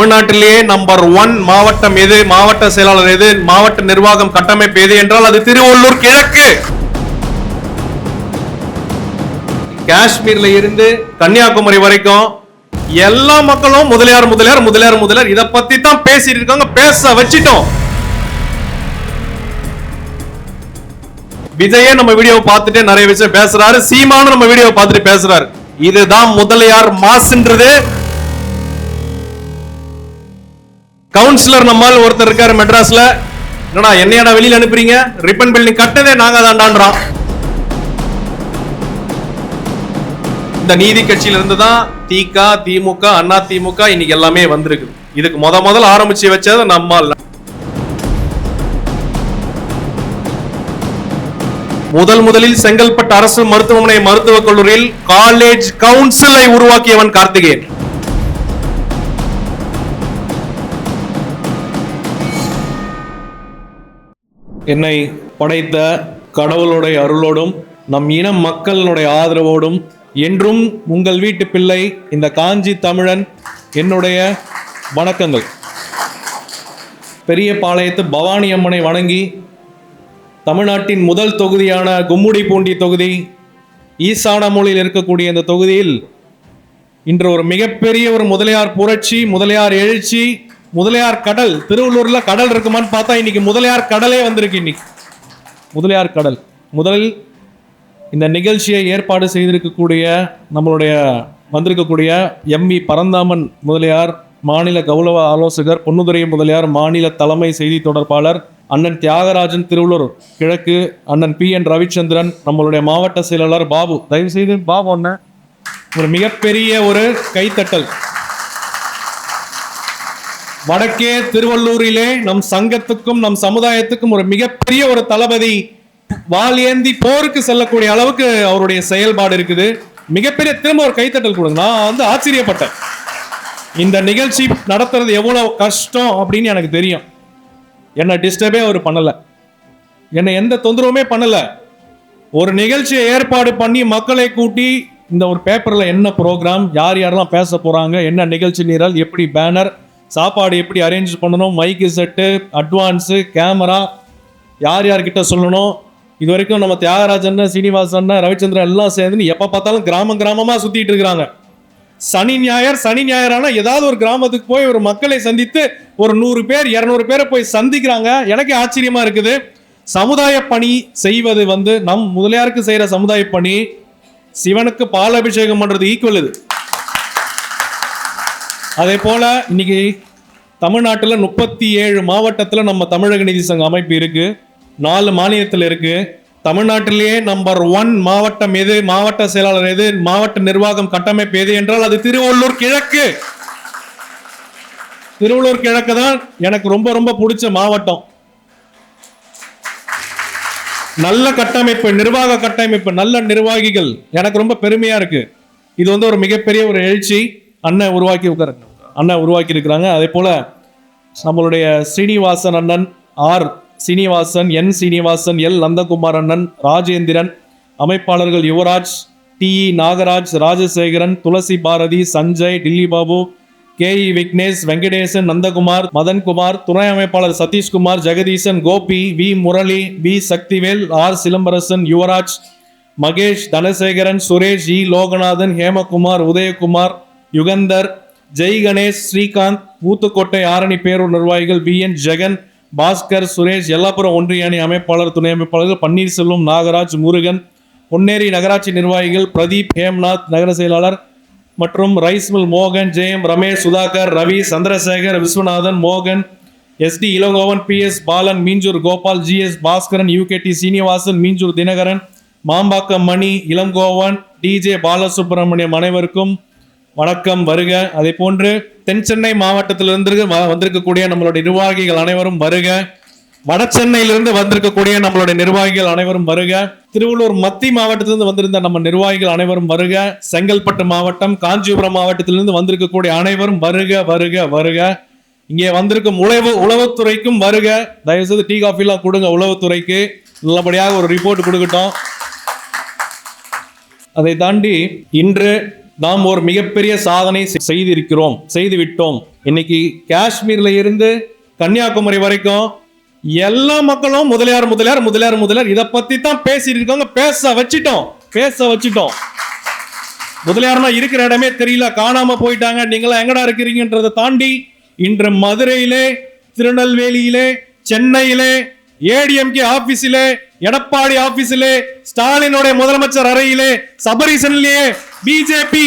தமிழ்நாட்டிலேயே நம்பர் 1 மாவட்டம் எது, மாவட்ட செயலாளர் எது, மாவட்ட நிர்வாகம் கட்டமைப்பு எது என்றால் அது திருவள்ளூர் கிழக்கு. காஷ்மீர்ல இருந்து கன்னியாகுமரி வரைக்கும் எல்லா மக்களும் முதலியார் முதலியார் முதலியார் முதலியார் இத பத்தி தான் பேசிட்டு இருக்காங்க. பேச வச்சிட்டோம். விஜயே நம்ம வீடியோ பார்த்துட்டு நிறைய விஷயம் பேசுறாரு, சீமானு நம்ம வீடியோ பார்த்துட்டு பேசுறாரு. இதுதான் முதலியார் மாஸ்ன்றது. கவுன்சிலர் நம்மால் ஒருத்தர் இருக்காரு மெட்ராஸ்ல, என்னடா என்னையடா வெளியில அனுப்புறீங்க, ரிப்பன் பில்டிங் கட்டதே நாங்க தான்டான்றான். இந்த நீதி கட்சியில இருந்து தான் திக, திமுக, அண்ணா திமுக இன்னைக்கு எல்லாமே வந்திருக்கு. இதுக்கு முதல்ல ஆரம்பிச்சு வச்சது நம்மால். முதலில் செங்கல்பட்டு அரசு மருத்துவமனை மருத்துவக் கல்லூரியில் காலேஜ் கவுன்சிலை உருவாக்கியவன் கார்த்திகேயன். என்னை படைத்த கடவுளுடைய அருளோடும் நம் இன மக்களுடைய ஆதரவோடும் என்றும் உங்கள் வீட்டு பிள்ளை இந்த காஞ்சி தமிழன் என்னுடைய வணக்கங்கள். பெரிய பாளையத்து பவானி அம்மனை வணங்கி தமிழ்நாட்டின் முதல் தொகுதியான கும்முடிப்பூண்டி தொகுதி ஈசானமூலையில் இருக்கக்கூடிய இந்த தொகுதியில் இன்று ஒரு மிகப்பெரிய ஒரு முதலியார் புரட்சி, முதலியார் எழுச்சி, முதலியார் கடல். திருவள்ளூர்ல கடல் இருக்குமான்னு பார்த்தா இன்னைக்கு முதலியார் கடலே வந்திருக்கு. இன்னைக்கு முதலியார் கடல். முதலில் இந்த நிகழ்ச்சியை ஏற்பாடு செய்திருக்கக்கூடிய நம்மளுடைய வந்திருக்கக்கூடிய எம்இ பரந்தாமன் முதலியார், மாநில கௌரவ ஆலோசகர் பொன்னுதுரை முதலியார், மாநில தலைமை செய்தி தொடர்பாளர் அண்ணன் தியாகராஜன் திருவள்ளூர் கிழக்கு, அண்ணன் PN ரவிச்சந்திரன், நம்மளுடைய மாவட்ட செயலாளர் பாபு. தயவு செய்து பாபு அண்ணன் ஒரு மிகப்பெரிய ஒரு கைத்தட்டல். வடக்கே திருவள்ளூரிலே நம் சங்கத்துக்கும் நம் சமுதாயத்துக்கும் ஒரு மிகப்பெரிய ஒரு தளபதி வாள் ஏந்தி போருக்கு செல்லக்கூடிய அளவுக்கு அவருடைய செயல்பாடு இருக்குது. மிகப்பெரிய திரும்ப ஒரு கைத்தட்டல் கொடுங்க. நான் ஆச்சரியப்பட்டேன். இந்த நிகழ்ச்சி நடத்துறது எவ்வளவு கஷ்டம் அப்படின்னு எனக்கு தெரியும். என்னை டிஸ்டர்பே அவர் பண்ணல, என்னை எந்த தொந்தரவுமே பண்ணல. ஒரு நிகழ்ச்சியை ஏற்பாடு பண்ணி மக்களை கூட்டி இந்த ஒரு பேப்பர்ல என்ன ப்ரோக்ராம், யார் யாரெல்லாம் பேச போறாங்க, என்ன நிகழ்ச்சி நிரல், எப்படி பேனர், சாப்பாடு எப்படி அரேஞ்ச் பண்ணணும், மைக்கு செட்டு, அட்வான்ஸு, கேமரா, யார் யார்கிட்ட சொல்லணும். இது வரைக்கும் நம்ம தியாகராஜன், சீனிவாசன், ரவிச்சந்திரன் எல்லாம் சேர்ந்து எப்போ பார்த்தாலும் கிராமமாக சுற்றிட்டு இருக்கிறாங்க. சனி ஞாயிறான ஏதாவது ஒரு கிராமத்துக்கு போய் ஒரு மக்களை சந்தித்து ஒரு 100 பேர் 200 பேரை போய் சந்திக்கிறாங்க. எனக்கே ஆச்சரியமா இருக்குது. சமுதாய பணி செய்வது நம் முதலியாருக்கு செய்கிற சமுதாய பணி சிவனுக்கு பாலாபிஷேகம் பண்ணுறது ஈக்குவல். இது அதே போல இன்னைக்கு தமிழ்நாட்டில் 37 மாவட்டத்தில் நம்ம தமிழக நீதி சங்க அமைப்பு இருக்கு, 4 மாநிலத்தில் இருக்கு. தமிழ்நாட்டிலேயே நம்பர் 1 மாவட்டம் எது, மாவட்ட செயலாளர் எது, மாவட்ட நிர்வாகம் கட்டமைப்பு எது என்றால் அது திருவள்ளூர் கிழக்கு. திருவள்ளூர் கிழக்கு தான் எனக்கு ரொம்ப ரொம்ப பிடிச்ச மாவட்டம். நல்ல கட்டமைப்பு, நிர்வாக கட்டமைப்பு, நல்ல நிர்வாகிகள், எனக்கு ரொம்ப பெருமையா இருக்கு. இது ஒரு மிகப்பெரிய ஒரு எழுச்சி அண்ணன் உருவாக்கி இருக்கிறாங்க. அதே போல நம்மளுடைய ஸ்ரீனிவாசன் அண்ணன், ஆர் சீனிவாசன், என் சீனிவாசன், எல் நந்தகுமார் அண்ணன், ராஜேந்திரன், அமைப்பாளர்கள் யுவராஜ், TE நாகராஜ், ராஜசேகரன், துளசி பாரதி, சஞ்சய், டில்லி பாபு, KE விக்னேஷ், வெங்கடேசன், நந்தகுமார், மதன்குமார், துணை அமைப்பாளர் Satishkumar, Jagadeesan, Gopi, V Murali, B Sakthivel, R Silambarasan, Yuvraj, Mahesh, Dhanasekaran, Suresh, E Loganathan, Hemakumar, Udhayakumar, Jugantar, Jai Ganesh, Srikanth, Uthukottai Arani Perur நிர்வாகிகள் BN ஜெகன், பாஸ்கர், சுரேஷ், எல்லாப்புறம் ஒன்றிய அணி அமைப்பாளர், துணை அமைப்பாளர்கள் பன்னீர்செல்வம், நாகராஜ், முருகன், பொன்னேரி நகராட்சி நிர்வாகிகள் பிரதீப், ஹேம்நாத் நகர செயலாளர் மற்றும் ரைஸ்மில் மோகன், JM ரமேஷ், சுதாகர், ரவி, சந்திரசேகர், விஸ்வநாதன், மோகன், SD Elangovan, PS Balan, Minjur Gopal, GS Bhaskaran, UKT Srinivasan, Minjur Dinakaran, Mambakkam மணி, இளங்கோவன், DJ பாலசுப்ரமணியம் அனைவருக்கும் வணக்கம், வருக. அதே போன்று தென் சென்னை மாவட்டத்திலிருந்து வந்திருக்கக்கூடிய நம்மளுடைய நிர்வாகிகள் அனைவரும் வருக. வட சென்னையிலிருந்து வந்திருக்கக்கூடிய நம்மளுடைய நிர்வாகிகள் அனைவரும் வருக. திருவள்ளூர் மத்திய மாவட்டத்திலிருந்து வந்திருந்த நம்ம நிர்வாகிகள் அனைவரும் வருக. செங்கல்பட்டு மாவட்டம், காஞ்சிபுரம் மாவட்டத்திலிருந்து வந்திருக்கக்கூடிய அனைவரும் வருக வருக வருக. இங்கே வந்திருக்கும் உளவுத்துறைக்கும் வருக. தயவுசெய்து டீ காஃபிலாம் கொடுங்க உளவுத்துறைக்கு, நல்லபடியாக ஒரு ரிப்போர்ட் கொடுக்கட்டும். அதை தாண்டி இன்று நாம் ஒரு மிகப்பெரிய சாதனை செய்துவிட்டோம். இன்னைக்கு காஷ்மீர்ல இருந்து கன்னியாகுமரி வரைக்கும் எல்லா மக்களும் முதலியார் முதலியார் முதலியார் முதலியார் இதை பத்தி தான் பேசிட்டு இருக்காங்க. பேச வச்சிட்டோம். முதலியார்னா இருக்கிற இடமே தெரியல, காணாம போயிட்டாங்க, நீங்களா எங்கடா இருக்கிறீங்கன்றதை தாண்டி இன்று மதுரையிலே, திருநெல்வேலியிலே, சென்னையிலே, ஏடிஎம்கே ஆபீஸிலே, எடப்பாடி ஆபீஸிலே, ஸ்டாலினுடைய முதலமைச்சர் அறையிலே, சபரிசன்லயே பிஜேபி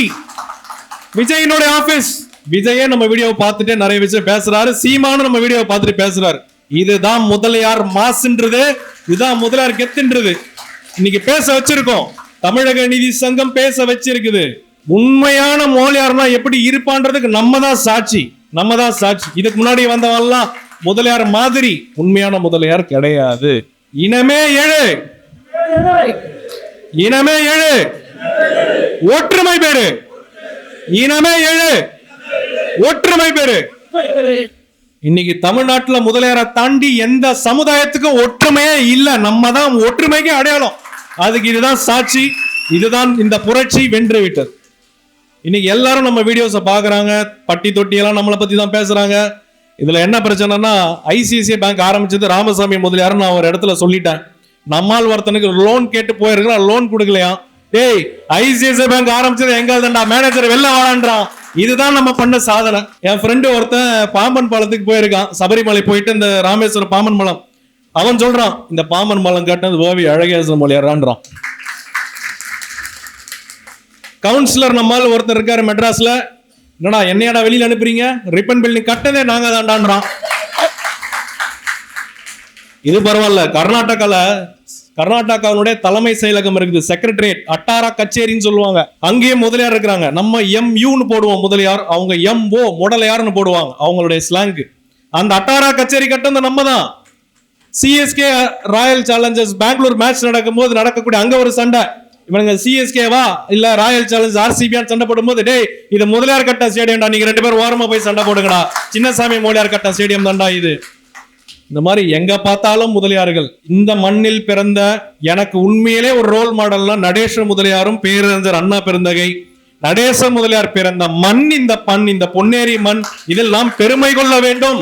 விஜயனுடைய ஆபீஸ், விஜயே நம்ம வீடியோவை பார்த்துட்டு நிறைய விஷயம் பேசுறாரு, சீமானு நம்ம வீடியோவை பார்த்துட்டு பேசுறாரு. இதுதான் முதலியார் மாசுன்றது, இதுதான் முதலியார் கெத்துன்றது இன்னைக்கு பேச வச்சிருக்கோம். தமிழக நீதி சங்கம் பேச வச்சிருக்குது. உண்மையான முதலியார்னா எப்படி இருப்பான்றதுக்கு நம்ம தான் சாட்சி. இதுக்கு முன்னாடி வந்தவெல்லாம் முதலியார் மாதிரி உண்மையான முதலியார் கிடையாது. இனமே எழு, ஒற்றுமை பேரு. இனமே எழு, ஒற்றுமை பேரு. இன்னைக்கு தமிழ்நாட்டுல முதலியாரை தாண்டி எந்த சமுதாயத்துக்கும் ஒற்றுமையே இல்ல. நம்ம தான் ஒற்றுமைக்கு அடையாளம். அதுக்கு இதுதான் சாட்சி. இதுதான் இந்த புரட்சி வென்று விட்டது. இன்னைக்கு எல்லாரும் நம்ம வீடியோஸை பாக்குறாங்க, பட்டி தொட்டி எல்லாம் நம்மளை பத்தி தான் பேசுறாங்க. இதுல என்ன பிரச்சனைனா, ஐசிஐசிஐ பேங்க் ஆரம்பிச்சது ராமசாமி முதலியார் நான் ஒரு இடத்துல சொல்லிட்டேன். நம்மால் ஒருத்தனுக்கு லோன் கேட்டு போயிருக்கிறான், லோன் கொடுக்கலையா. டேய், ஐசிஐசிஐ பேங்க் ஆரம்பிச்சது எங்க மேனேஜர் வெளில வாழான்றான். இதுதான் நம்ம பண்ண சாதனை. என் ஃப்ரெண்டு ஒருத்தன் பாம்பன் பாலத்துக்கு போயிருக்கான், சபரிமலை போயிட்டு இந்த ராமேஸ்வரம் பாம்பன் பாலம். அவன் சொல்றான், இந்த பாம்பன் பாலம் கட்டினது ஓவி அழகேசன் மொழியாரான்றான். கவுன்சிலர் நம்மால் ஒருத்தர் இருக்காரு மெட்ராஸ்ல, என்னடா என்னையடா வெளியில அனுப்புறீங்க, ரிப்பன் பில்டிங் கட்டதே நாங்க தான்டான்றான். இது பரவாயில்ல. கர்நாடகாவுடைய தலைமை செயலகம் இருக்குது, செக்ரட்டரியேட், அட்டாரா கச்சேரின்னு சொல்லுவாங்க. அங்கேயும் முதலியார் இருக்கிறாங்க. நம்ம எம்யூன்னு போடுவோம் முதலியார், அவங்க எம்ஓ முதலியார்னு போடுவாங்க அவங்களுடைய ஸ்லாங்கு. அந்த அட்டாரா கச்சேரி கட்டது நம்ம தான். CSK Royal Challengers Bangalore match நடக்கும்போது நடக்கக்கூடிய அங்க ஒரு சண்டை, இவனுங்க சிஎஸ்கேவா இல்ல ராயல் சேலஞ்சர்ஸ் ஆர்சிபியான்னு சண்டை போடும்போது, டேய் இது முதலியார் கட்ட ஸ்டேடியம்டா, நீங்க 2 பேரும் ஓரமா போய் சண்டை போடுங்கடா, சின்னசாமி முதலியார் கட்ட ஸ்டேடியம் தான்டா இது. இந்த மாதிரி எங்க பார்த்தாலும் முதலியார்கள். இந்த மண்ணில் பிறந்த எனக்கு உண்மையிலே ஒரு ரோல் மாடல்னா நடேச முதலியாரும் பேரறிஞர் அண்ணா பெருந்தகை. நடேச முதலியார் பிறந்த மண் இந்த பொன்னேரி மண், இதெல்லாம் பெருமை கொள்ள வேண்டும்.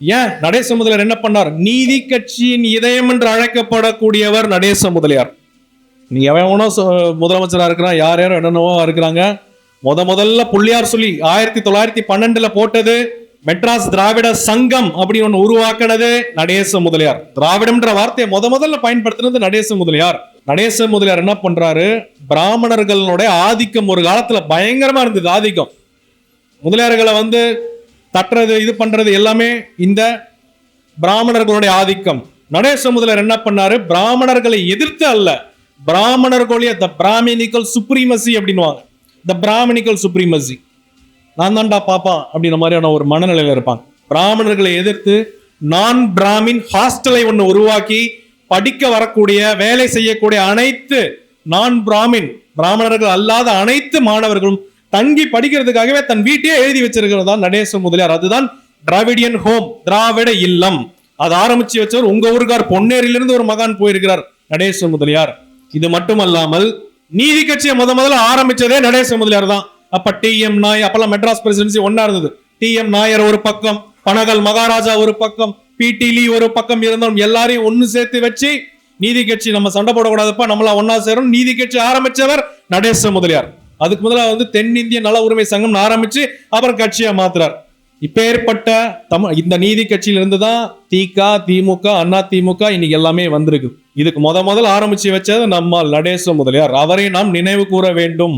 ஏன் நடேச முதலியார் என்ன பண்ணார்? நீதி கட்சியின் இதயம் என்று அழைக்கப்படக்கூடியவர் நடேச முதலியார். நீ எவனோ முதலமைச்சரா இருக்கிறான், யார் யாரும் என்னென்னவோ இருக்கிறாங்க. முதல்ல புள்ளியார் சொல்லி 1912 போட்டது மெட்ராஸ் திராவிட சங்கம் அப்படி ஒண்ணு உருவாக்கினது நடேச முதலியார். திராவிடம்ன்ற வார்த்தையை முதல்ல பயன்படுத்தினது நடேச முதலியார். நடேச முதலியார் என்ன பண்றாரு? பிராமணர்களுடைய ஆதிக்கம் ஒரு காலத்துல பயங்கரமா இருந்தது. ஆதிக்கம், முதலியார்களை தட்டுறது, இது பண்றது எல்லாமே இந்த பிராமணர்களுடைய ஆதிக்கம். நடேச முதலியார் என்ன பண்ணாரு? பிராமணர்களை எதிர்த்து அல்ல, பிராமணர்களுடைய த பிராமினிக்கல் சுப்ரீமசி அப்படின்னுவாங்க. த பிராமினிக்கல் சுப்ரீமசி, நான் தான்டா பாப்பா அப்படின்ற மாதிரியான ஒரு மனநிலையில இருப்பாங்க. பிராமணர்களை எதிர்த்து நான் பிராமின் ஹாஸ்டலை ஒண்ணு உருவாக்கி படிக்க வரக்கூடிய, வேலை செய்யக்கூடிய அனைத்து நான் பிராமணர்கள் அல்லாத அனைத்து மாணவர்களும் தங்கி படிக்கிறதுக்காகவே தன் வீட்டையே எழுதி வச்சிருக்கிறதா நடேச முதலியார். அதுதான் டிராவிடியன் ஹோம், திராவிட இல்லம். அதை ஆரம்பிச்சு வச்சவர் உங்க ஊருக்கார் பொன்னேரியிலிருந்து ஒரு மகான் போயிருக்கிறார், நடேச முதலியார். இது மட்டுமல்லாமல் நீதி கட்சியை முதல்ல ஆரம்பிச்சதே நடேச முதலியார் தான். அப்ப டிஎம் நாயர், அப்பெல்லாம் மெட்ராஸ் பிரசிடென்சி ஒன்னா இருந்தது. டிஎம் நாயர் ஒரு பக்கம், பனகல் மகாராஜா ஒரு பக்கம், பிடி லீ ஒரு பக்கம் இருந்தாலும் எல்லாரையும் ஒன்னு சேர்த்து வச்சு நீதி கட்சி நம்ம சண்டை போடக்கூடாதுப்பா, நம்மளா ஒன்னா சேரும் நீதி கட்சி ஆரம்பிச்சவர் நடேச முதலியார். அதுக்கு முதல்ல தென்னிந்திய நல உரிமை சங்கம் ஆரம்பிச்சு அப்புறம் கட்சியை மாத்துறார். இப்ப ஏற்பட்ட இந்த நீதி கட்சியில இருந்துதான் திமுக, அண்ணா திமுக இன்னைக்கு எல்லாமே வந்திருக்கு. இதுக்கு முதல்ல ஆரம்பிச்சு வச்சது நம்ம நடேச முதலியார். அவரை நாம் நினைவு கூற வேண்டும்.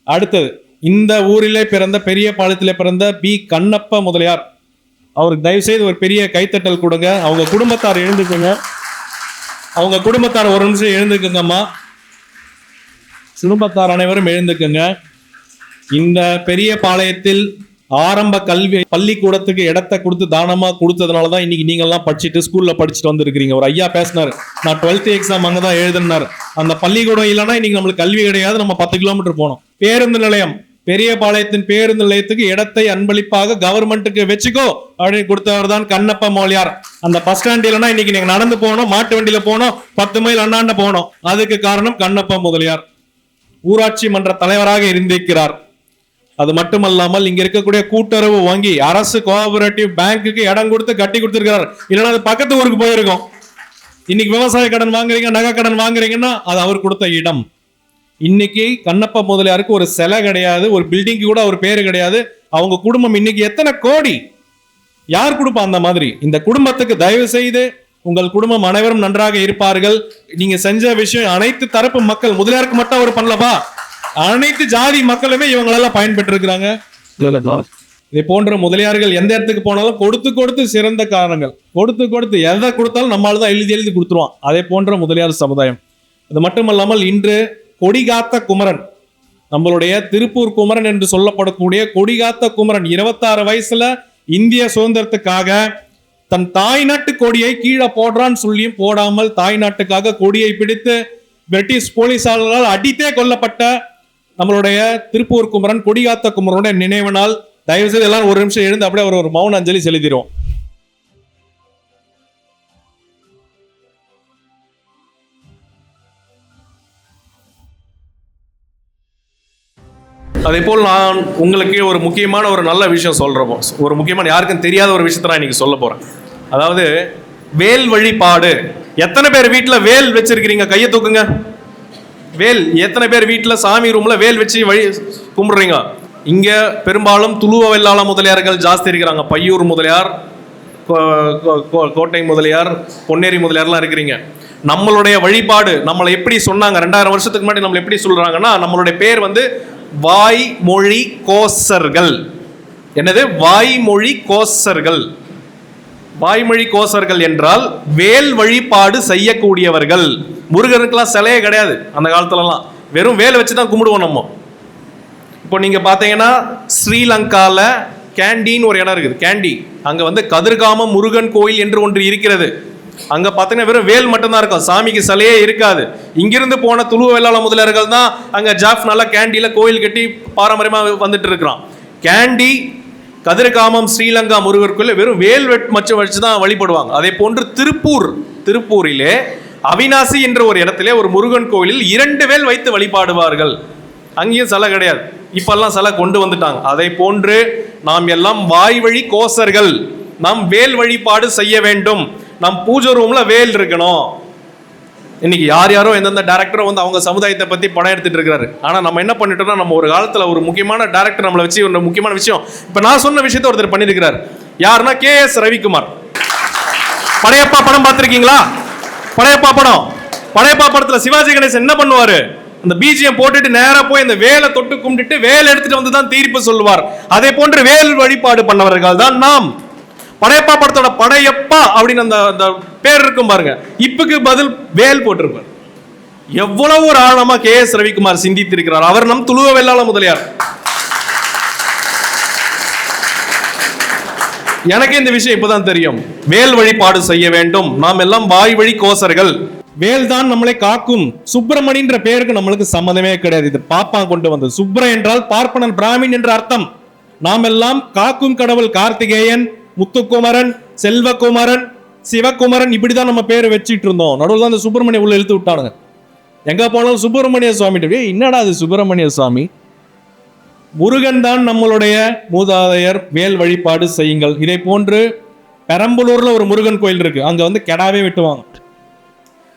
அடுத்தது, இந்த ஊரிலே பிறந்த, பெரிய பாளையத்திலே பிறந்த பி கண்ணப்ப முதலியார். அவருக்கு தயவு செய்து ஒரு பெரிய கைத்தட்டல் கொடுங்க. அவங்க குடும்பத்தார் எழுந்துக்குங்க, அவங்க குடும்பத்தார் ஒரு நிமிஷம் எழுந்துக்குங்கம்மா. குடும்பத்தார் அனைவரும் எழுந்துக்குங்க. இந்த பெரிய பாளையத்தில் ஆரம்ப கல்வி பள்ளிக்கூடத்துக்கு இடத்தை கொடுத்து தானமா கொடுத்ததுனாலதான் இன்னைக்கு நீங்க எல்லாம் படிச்சுட்டு ஸ்கூல்ல படிச்சுட்டு வந்திருக்கிறீங்க. ஒரு ஐயா பேசினாரு, நான் 12th எக்ஸாம் அங்கதான் எழுதினாரு. அந்த பள்ளிக்கூடம் இல்லைன்னா இன்னைக்கு நம்மளுக்கு கல்வி கிடையாது. நம்ம 10 கிலோமீட்டர் போனோம். பேருந்து நிலையம், பெரிய பாளையத்தின் பேருந்து நிலையத்துக்கு இடத்தை அன்பளிப்பாக கவர்மெண்ட்டுக்கு வச்சுக்கோ அப்படின்னு கொடுத்தவர் தான் கண்ணப்ப மொழியார். அந்த பஸ் ஸ்டாண்ட் இல்லைன்னா இன்னைக்கு நீங்க நடந்து போனோம், மாட்டு வண்டியில போனோம், 10 மைல் அண்ணாண்ட போனோம். அதுக்கு காரணம் கண்ணப்ப முதலியார். ஊராட்சி மன்ற தலைவராக இருந்திருக்கிறார். அது மட்டுமல்லாமல் இங்க இருக்கக்கூடிய கூட்டுறவு வங்கி, அரசு கோஆபரேட்டிவ் பேங்குக்கு இடம் கொடுத்து கட்டி கொடுத்திருக்கிறார். இல்லைன்னா அது பக்கத்து ஊருக்கு போயிருக்கும். இன்னைக்கு விவசாய கடன் வாங்குறீங்க, நகை கடன் வாங்குறீங்கன்னா அது அவர் கொடுத்த இடம். இன்னைக்கு கண்ணப்ப முதலியாருக்கு ஒரு சிலை கிடையாது, ஒரு பில்டிங்கு கூட ஒரு பேரு கிடையாது. அவங்க குடும்பம் இன்னைக்கு எத்தனை கோடி, யார் கொடுப்பா அந்த மாதிரி? இந்த குடும்பத்துக்கு தயவு செய்து உங்கள் குடும்பம் அனைவரும் நன்றாக இருப்பார்கள். நீங்க செஞ்ச விஷயம் அனைத்து தரப்பு மக்கள், முதலியாருக்கு மட்டும் அவர் பண்ணலப்பா, அனைத்து ஜாதி மக்களுமே இவங்களெல்லாம் பயன்பெற்று இருக்கிறாங்க. இதை போன்ற முதலியார்கள் எந்த இடத்துக்கு போனாலும் கொடுத்து கொடுத்து சிறந்த காரணங்கள், கொடுத்து கொடுத்து எதை கொடுத்தாலும் நம்மளால தான் எழுதி எழுதி கொடுத்துருவான். அதே போன்ற முதலியார் சமுதாயம். அது மட்டுமல்லாமல் இன்று கொடிகாத்த குமரன், நம்மளுடைய திருப்பூர் குமரன் என்று சொல்லப்படக்கூடிய கொடிகாத்த குமரன் 26 வயசுல இந்திய சுதந்திரத்துக்காக தன் தாய் நாட்டு கொடியை கீழே போடுறான்னு சொல்லியும் போடாமல் தாய் நாட்டுக்காக கொடியை பிடித்து பிரிட்டிஷ் போலீசாளர்களால் அடித்தே கொல்லப்பட்ட நம்மளுடைய திருப்பூர் குமரன், கொடிகாத்த குமரனுடைய நினைவு நாள். தயவு செய்து எல்லாரும் ஒரு நிமிஷம் எழுந்து அப்படியே ஒரு மௌன அஞ்சலி செலுத்திடுவோம். அதே போல் நான் உங்களுக்கு ஒரு முக்கியமான ஒரு நல்ல விஷயம் சொல்றப்போ, ஒரு முக்கியமான யாருக்கும் தெரியாத ஒரு விஷயத்த நான் இன்னைக்கு சொல்ல போறேன். அதாவது வேல் வழிபாடு. எத்தனை பேர் வீட்டுல வேல் வச்சிருக்கிறீங்க? கையை தூக்குங்க. வேல் எத்தனை பேர் வீட்டுல சாமி ரூம்ல வேல் வச்சு வழி கும்பிடுறீங்க? இங்க பெரும்பாலும் துளுவ வெள்ளாள முதலியார்கள் ஜாஸ்தி இருக்கிறாங்க. பையூர் முதலியார், கோட்டை முதலியார், பொன்னேரி முதலியார்லாம் இருக்கிறீங்க. நம்மளுடைய வழிபாடு நம்மளை எப்படி சொன்னாங்க 2000 வருஷத்துக்கு முன்னாடி நம்மளை எப்படி சொல்றாங்கன்னா, நம்மளுடைய பேர் வந்து வாய்மொழி கோசர்கள். என்னது? வாய்மொழி கோசர்கள். வாய்மொழி கோசர்கள் என்றால் வேல் வழிபாடு செய்யக்கூடியவர்கள். முருகனுக்கெல்லாம் சிலையே கிடையாது அந்த காலத்துலலாம், வெறும் வேல் வச்சு தான் கும்பிடுவோம் நம்ம. இப்போ நீங்க பாத்தீங்கன்னா ஸ்ரீலங்கால கேண்டின்னு ஒரு இடம் இருக்குது, கேண்டி. அங்க வந்து கதிர்காமம் முருகன் கோயில் என்று ஒன்று இருக்கிறது. அங்க பாத்தீங்கன்னா வெறும் வேல் மட்டும்தான் இருக்கும், சாமிக்கு சிலையே இருக்காது. இங்கிருந்து போன துளுவ வெள்ளாள முதலியார்கள் தான் அங்க ஜாஃப்னால கேண்டியில கோயில் கட்டி பாரம்பரியமா வந்துட்டு இருக்கிறான். கேண்டி, கதிர்காமம், ஸ்ரீலங்கா முருகர் கோயில் வெறும் வேல் வச்சு தான் வழிபடுவாங்க. அதே போன்று திருப்பூரிலே அவினாசி என்ற ஒரு இடத்திலே ஒரு முருகன் கோயிலில் 2 வேல் வைத்து வழிபாடுவார்கள். அங்கேயும் சிலை கிடையாது, இப்பெல்லாம் சிலை கொண்டு வந்துட்டாங்க. அதை போன்று நாம் எல்லாம் வாய்வழி கோசர்கள். நாம் வேல் வழிபாடு செய்ய வேண்டும். நம் பூஜை ரூம்ல வேல் இருக்கணும். இன்னைக்கு யாரோ எந்தெந்த டைரக்டரும் வந்து அவங்க சமுதாயத்தை பத்தி படம் எடுத்துட்டு இருக்காரு. ஆனா நம்ம என்ன பண்ணிட்டோம்னா, நம்ம ஒரு காலத்துல ஒரு முக்கியமான டைரக்டர் நம்மளை வச்சு ஒரு முக்கியமான விஷயம், இப்ப நான் சொன்ன விஷயத்த ஒருத்தர் பண்ணிருக்கிறார். யாருன்னா KS ரவிக்குமார். படையப்பா படம் பார்த்திருக்கீங்களா? படையப்பா படத்துல சிவாஜி கணேசன் என்ன பண்ணுவாரு? அந்த BGM போட்டுட்டு நேரா போய் அந்த வேலை தொட்டு கும்பிட்டுட்டு வேல் எடுத்துட்டு வந்து தான் தீர்ப்பு சொல்லுவார். அதே போன்று வேல் வழிபாடு பண்ணவர்கள் தான் நாம். படையப்பா படத்தோட படையப்பா அப்படின்னு அந்த பேர் இருக்கும் பாருங்க, இப்புக்கு பதில் வேல் போட்டிருப்பார். எவ்வளவு ஒரு ஆழமா KS ரவிக்குமார் சிந்தித்திருக்கிறார். அவர் நம் துளுவ வெள்ளாள முதலியார். எனக்கு இந்த விஷயம் இப்பதான் தெரியும். வேல் வழிபாடு செய்ய வேண்டும். நாம் எல்லாம் வாய் வழி கோசர்கள். வேல் தான் நம்மளை காக்கும். சுப்பிரமணின்ற பேருக்கு நம்மளுக்கு சம்மதமே கிடையாது. இது பாப்பா கொண்டு வந்தது. சுப்ர என்றால் பார்ப்பனன், பிராமின் என்ற அர்த்தம். நாம் எல்லாம் காக்கும் கடவுள் கார்த்திகேயன், முத்துக்குமரன், செல்வகுமரன், சிவகுமரன், இப்படிதான் நம்ம பேரை வச்சிட்டு இருந்தோம். நடுவில் தான் அந்த சுப்பிரமணிய உள்ள இழுத்து விட்டானுங்க. எங்க போனாலும் சுப்பிரமணிய சுவாமி. என்னடா அது சுப்பிரமணிய சுவாமி? முருகன் தான் நம்மளுடைய மூதாதையர். வேல் வழிபாடு செய்யுங்கள். இதை போன்று பெரம்பலூர்ல ஒரு முருகன் கோயில் இருக்கு. அங்க வந்து கெடாவே வெட்டுவாங்க.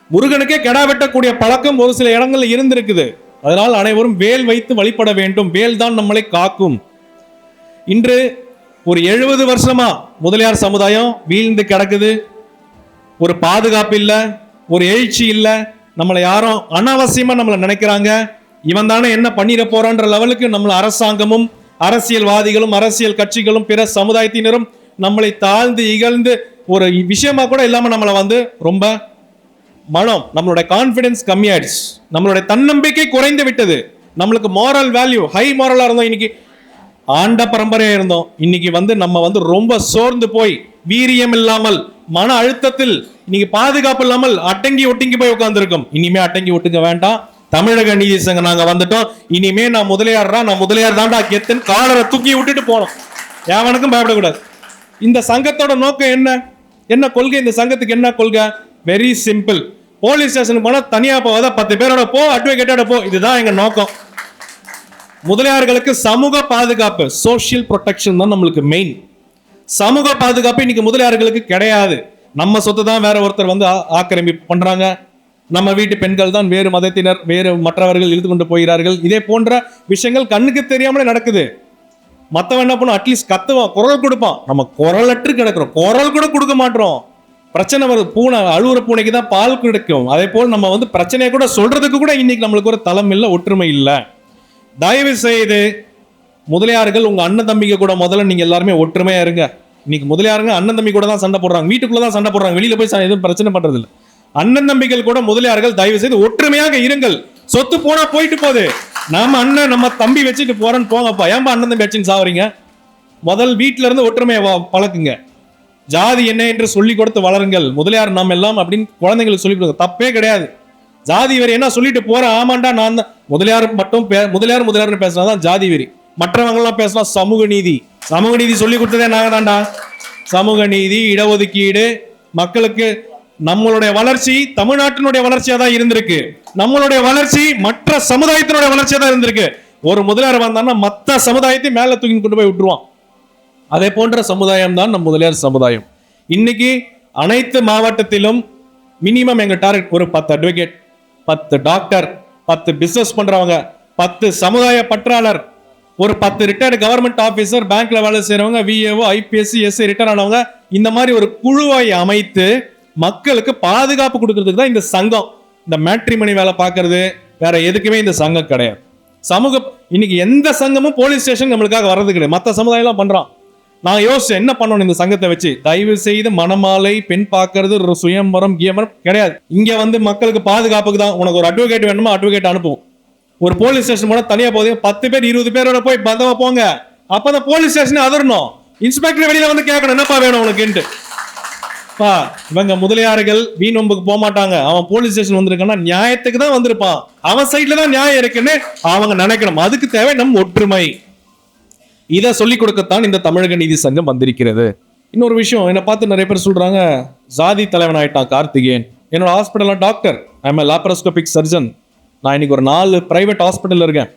முருகனுக்கே கெடா வெட்டக்கூடிய பழக்கம் ஒரு சில இடங்கள்ல இருந்திருக்குது. அதனால் அனைவரும் வேல் வைத்து வழிபட வேண்டும். வேல் தான் நம்மளை காக்கும். இன்று ஒரு 70 வருஷமா முதலியார் சமுதாயம் வீழ்ந்து கிடக்குது. ஒரு பாதுகாப்பு இல்ல, ஒரு எழுச்சி இல்ல. நம்மளை யாரும் அனாவசியமா நம்மளை நினைக்கிறாங்க. இவன் தானே என்ன பண்ணிட போறான்ற லெவலுக்கு நம்மள அரசாங்கமும் அரசியல்வாதிகளும் அரசியல் கட்சிகளும் பிற சமுதாயத்தினரும் நம்மளை தாழ்ந்து இகழ்ந்து ஒரு விஷயமா கூட இல்லாம நம்மளை வந்து ரொம்ப நம்மளுடைய கான்பிடன்ஸ் கம்மியாயிடுச்சு. நம்மளுடைய தன்னம்பிக்கை குறைந்து விட்டது. நம்மளுக்கு மாரல் வேல்யூ ஹை மாரலா இருந்தோம், இன்னைக்கு ஆண்ட பரம்பரையா இருந்தோம். இன்னைக்கு வந்து நம்ம வந்து ரொம்ப சோர்ந்து போய் வீரியம் இல்லாமல் மன அழுத்தத்தில் இன்னைக்கு பாதுகாப்பு இல்லாமல் அடங்கி ஒட்டிங்கி போய் உட்கார்ந்துருக்கோம். இனிமே அடங்கி ஒட்டுங்க வேண்டாம். தமிழக நீதி சங்கம் நாங்க வந்துட்டோம். இனிமே நான் முதலியார் தாண்டா கெத்துன்னு காலரை தூக்கி விட்டுட்டு போனோம். எவனுக்கும் பயப்படக்கூடாது. இந்த சங்கத்தோட நோக்கம் என்ன கொள்கை? இந்த சங்கத்துக்கு என்ன கொள்கை? Very simple. போலீஸ் ஸ்டேஷனுக்கு போனா தனியா போகாத 10 பேரோட போ, அட்வொகேட்டோட போ. இதுதான் எங்க நோக்கம். முதலியார்களுக்கு சமூக பாதுகாப்பு, சோசியல் ப்ரொடெக்ஷன் தான் நம்மளுக்கு மெயின். சமூக பாதுகாப்பு இன்னைக்கு முதலியார்களுக்கு கிடையாது. நம்ம சொத்து தான் வேற ஒருத்தர் வந்து ஆக்கிரமிப்பு பண்றாங்க. நம்ம வீட்டு பெண்கள் தான் வேறு மதத்தினர், வேறு மற்றவர்கள் இழுத்து கொண்டு போகிறார்கள். இதே போன்ற விஷயங்கள் கண்ணுக்கு தெரியாமலே நடக்குது. மத்தவன் என்ன பண்ணும், அட்லீஸ்ட் கத்துவான், குரல் கொடுப்பான். நம்ம குரலற்று கிடக்கிறோம், குரல் கூட கொடுக்க மாட்டோம். பிரச்சனை வருது, பூனை அழுவுற பூனைக்கு தான் பால் கிடைக்கும். அதே போல் நம்ம வந்து பிரச்சனையை கூட சொல்றதுக்கு கூட இன்னைக்கு நம்மளுக்கு ஒரு தளம் இல்லை, ஒற்றுமை இல்லை. தயவு செய்து முதலியார்கள் உங்க அண்ணன் தம்பிக்கு கூட முதல்ல நீங்க எல்லாருமே ஒற்றுமையா இருங்க. இன்னைக்கு முதலியாருங்க அண்ணன் தம்பி கூட தான் சண்டை போடுறாங்க, வீட்டுக்குள்ளதான் சண்டை போடுறாங்க, வெளியில போய் எதுவும் பிரச்சனை பண்றது இல்லை. அண்ணன் தம்பிகள் கூட முதலியார்கள் தயவு செய்து ஒற்றுமையாக இருங்கள். சொத்து போனா போயிட்டு போகுது, நம்ம அண்ணன் நம்ம தம்பி வச்சுட்டு போறேன்னு போங்கப்பா. ஏன்பா அண்ணன் தம்பி வச்சுன்னு சாவறீங்க? முதல் வீட்டுல இருந்து ஒற்றுமையை பழக்குங்க. ஜாதி என்ன என்று சொல்லி கொடுத்து வளருங்கள். முதலியார் நாம் எல்லாம் அப்படின்னு குழந்தைங்களுக்கு சொல்லி கொடுங்க, தப்பே கிடையாது. ஜாதி வெறி என்ன சொல்லிட்டு போறேன், ஆமாண்டா நான் தான் முதலியார் மட்டும் முதலியார்னு பேசினாதான் ஜாதி வெறி. மற்றவங்க எல்லாம் பேசினா சமூக நீதி. சமூக நீதி சொல்லி கொடுத்ததே நாங்க தான்டா. சமூக நீதி, இடஒதுக்கீடு, மக்களுக்கு நம்மளுடைய வளர்ச்சி தமிழ்நாட்டினுடைய வளர்ச்சியா தான் இருந்திருக்கு. நம்மளுடைய வளர்ச்சி மற்ற சமுதாயத்தினுடைய வளர்ச்சியா தான் இருந்திருக்கு. ஒரு முதலியார் வந்தான்னா மற்ற சமுதாயத்தை மேல தூக்கி கொண்டு போய் விட்டுருவான். அதே போன்ற சமுதாயம் தான் நம் முதலியார் சமுதாயம். இன்னைக்கு அனைத்து மாவட்டத்திலும் மினிமம் எங்க டார்கெட் ஒரு 10 அட்வொகேட், 10 டாக்டர், 10 பிசினஸ் பண்றவங்க, 10 சமுதாய பற்றாளர், ஒரு 10 ரிட்டையர்டு கவர்மெண்ட் ஆபீசர், பேங்க்ல வேலை செய்யறவங்க, விஏஓ, ஐபிஎஸ்சி, எஸ்ஐ ரிட்டையர் ஆனவங்க, இந்த மாதிரி ஒரு குழுவை அமைத்து மக்களுக்கு பாதுகாப்பு கொடுக்கறதுக்கு தான் இந்த சங்கம். இந்த மேட்ரிமணி வேலை பார்க்கறது வேற எதுக்குமே இந்த சங்கம் கிடையாது. சமூக இன்னைக்கு எந்த சங்கமும் போலீஸ் ஸ்டேஷன் நம்மளுக்காக வர்றது கிடையாது. மற்ற சமுதாயம் பண்றான். நான் யோசிச்சேன் என்ன பண்ணணும் இந்த சங்கத்தை வச்சு. தயவு செய்து மணமாலை, பெண் பார்க்கறது, ஒரு சுயம்பரம், கியமரம் கிடையாது. இங்க வந்து மக்களுக்கு பாதுகாப்புக்கு தான். உனக்கு ஒரு அட்வொகேட் வேணுமா, அட்வொகேட் அனுப்புவோம். ஒரு போலீஸ் ஸ்டேஷன் போனா தனியா போகுது, 10 பேர் 20 பேரோட போய் பந்தவா போங்க. அப்பதான் போலீஸ் ஸ்டேஷன் அதரணும். இன்ஸ்பெக்டர் வெளியில வந்து கேட்கணும், என்னப்பா வேணும் உனக்குன்ட்டு. இவங்க முதலியார்கள் வீணொம்புக்கு போக மாட்டாங்க. அவன் போலீஸ் ஸ்டேஷன் வந்திருக்கான்னா நியாயத்துக்கு தான் வந்திருப்பான், அவன் சைட்ல தான் நியாயம் இருக்குன்னு அவங்க நினைக்கணும். அதுக்கு தேவை நம் ஒற்றுமை. இதை சொல்லிக் கொடுக்கத்தான் இந்த தமிழக நீதி சங்கம் வந்திருக்கிறது. இன்னொரு விஷயம், என்னை பார்த்து நிறைய பேர் சொல்றாங்க ஜாதி தலைவன் ஆயிட்டான் கார்த்திகேயன். என்னோட ஹாஸ்பிட்டல்ல doctor, I am laparoscopic surgeon. நான் இன்னைக்கு ஒரு 4 பிரைவேட் ஹாஸ்பிட்டல் இருக்கேன்.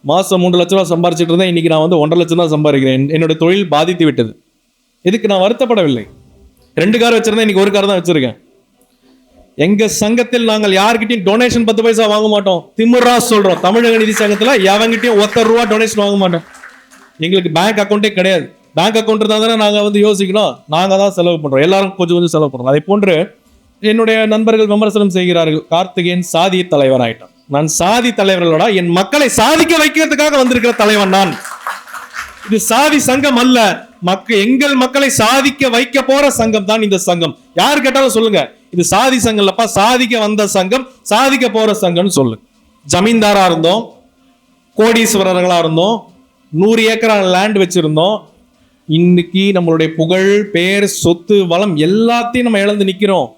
மாசம் 3 லட்ச ரூபா சம்பாரிச்சிட்டு இருந்தேன், இன்னைக்கு நான் வந்து 1.5 லட்சம் தான் சம்பாதிக்கிறேன். என்னோட தொழில் பாதித்து விட்டது. இதுக்கு நான் வருத்தப்படவில்லை. 2 கார் வச்சிருந்தேன், இன்னைக்கு 1 கார் தான் வச்சிருக்கேன். எங்க சங்கத்தில் நாங்கள் யார்கிட்டையும் டொனேஷன் 10 பைசா வாங்க மாட்டோம். திமிரா சொல்றோம், தமிழக நீதி சங்கத்துல எவங்கிட்டையும் 1 ரூபா டொனேஷன் வாங்க மாட்டோம். எங்களுக்கு பேங்க் அக்கௌண்டே கிடையாது. பேங்க் அக்கௌண்ட் இருந்தா தானே நாங்க வந்து யோசிக்கணும். நாங்க தான் செலவு பண்றோம், எல்லாரும் கொஞ்சம் கொஞ்சம் செலவு பண்றோம். அதே போன்று என்னுடைய நண்பர்கள் விமர்சனம் செய்கிறார்கள், கார்த்திகேயன் சாதி தலைவர் ஆயிட்டான். நான் சாதி தலைவர்களோட என் மக்களை சாதிக்க வைக்கிறதுக்காக வந்திருக்கிற தலைவன் நான். இது சாதி சங்கம் அல்ல, எங்கள் மக்களை சாதிக்க வைக்க போற சங்கம் தான் இந்த சங்கம். யாரு கேட்டாலும் சொல்லுங்க, இது சாதி சங்கம் இல்லப்பா, சாதிக்க வந்த சங்கம், சாதிக்க போற சங்கம்னு சொல்லு. ஜமீன்தாரா இருந்தோம், கோடீஸ்வரர்களா இருந்தோம், 100 ஏக்கர் லேண்ட் வச்சிருந்தோம். இன்னைக்கு நம்மளுடைய புகழ், பேர், சொத்து, வளம் எல்லாத்தையும் நம்ம இழந்து நிக்கிறோம்.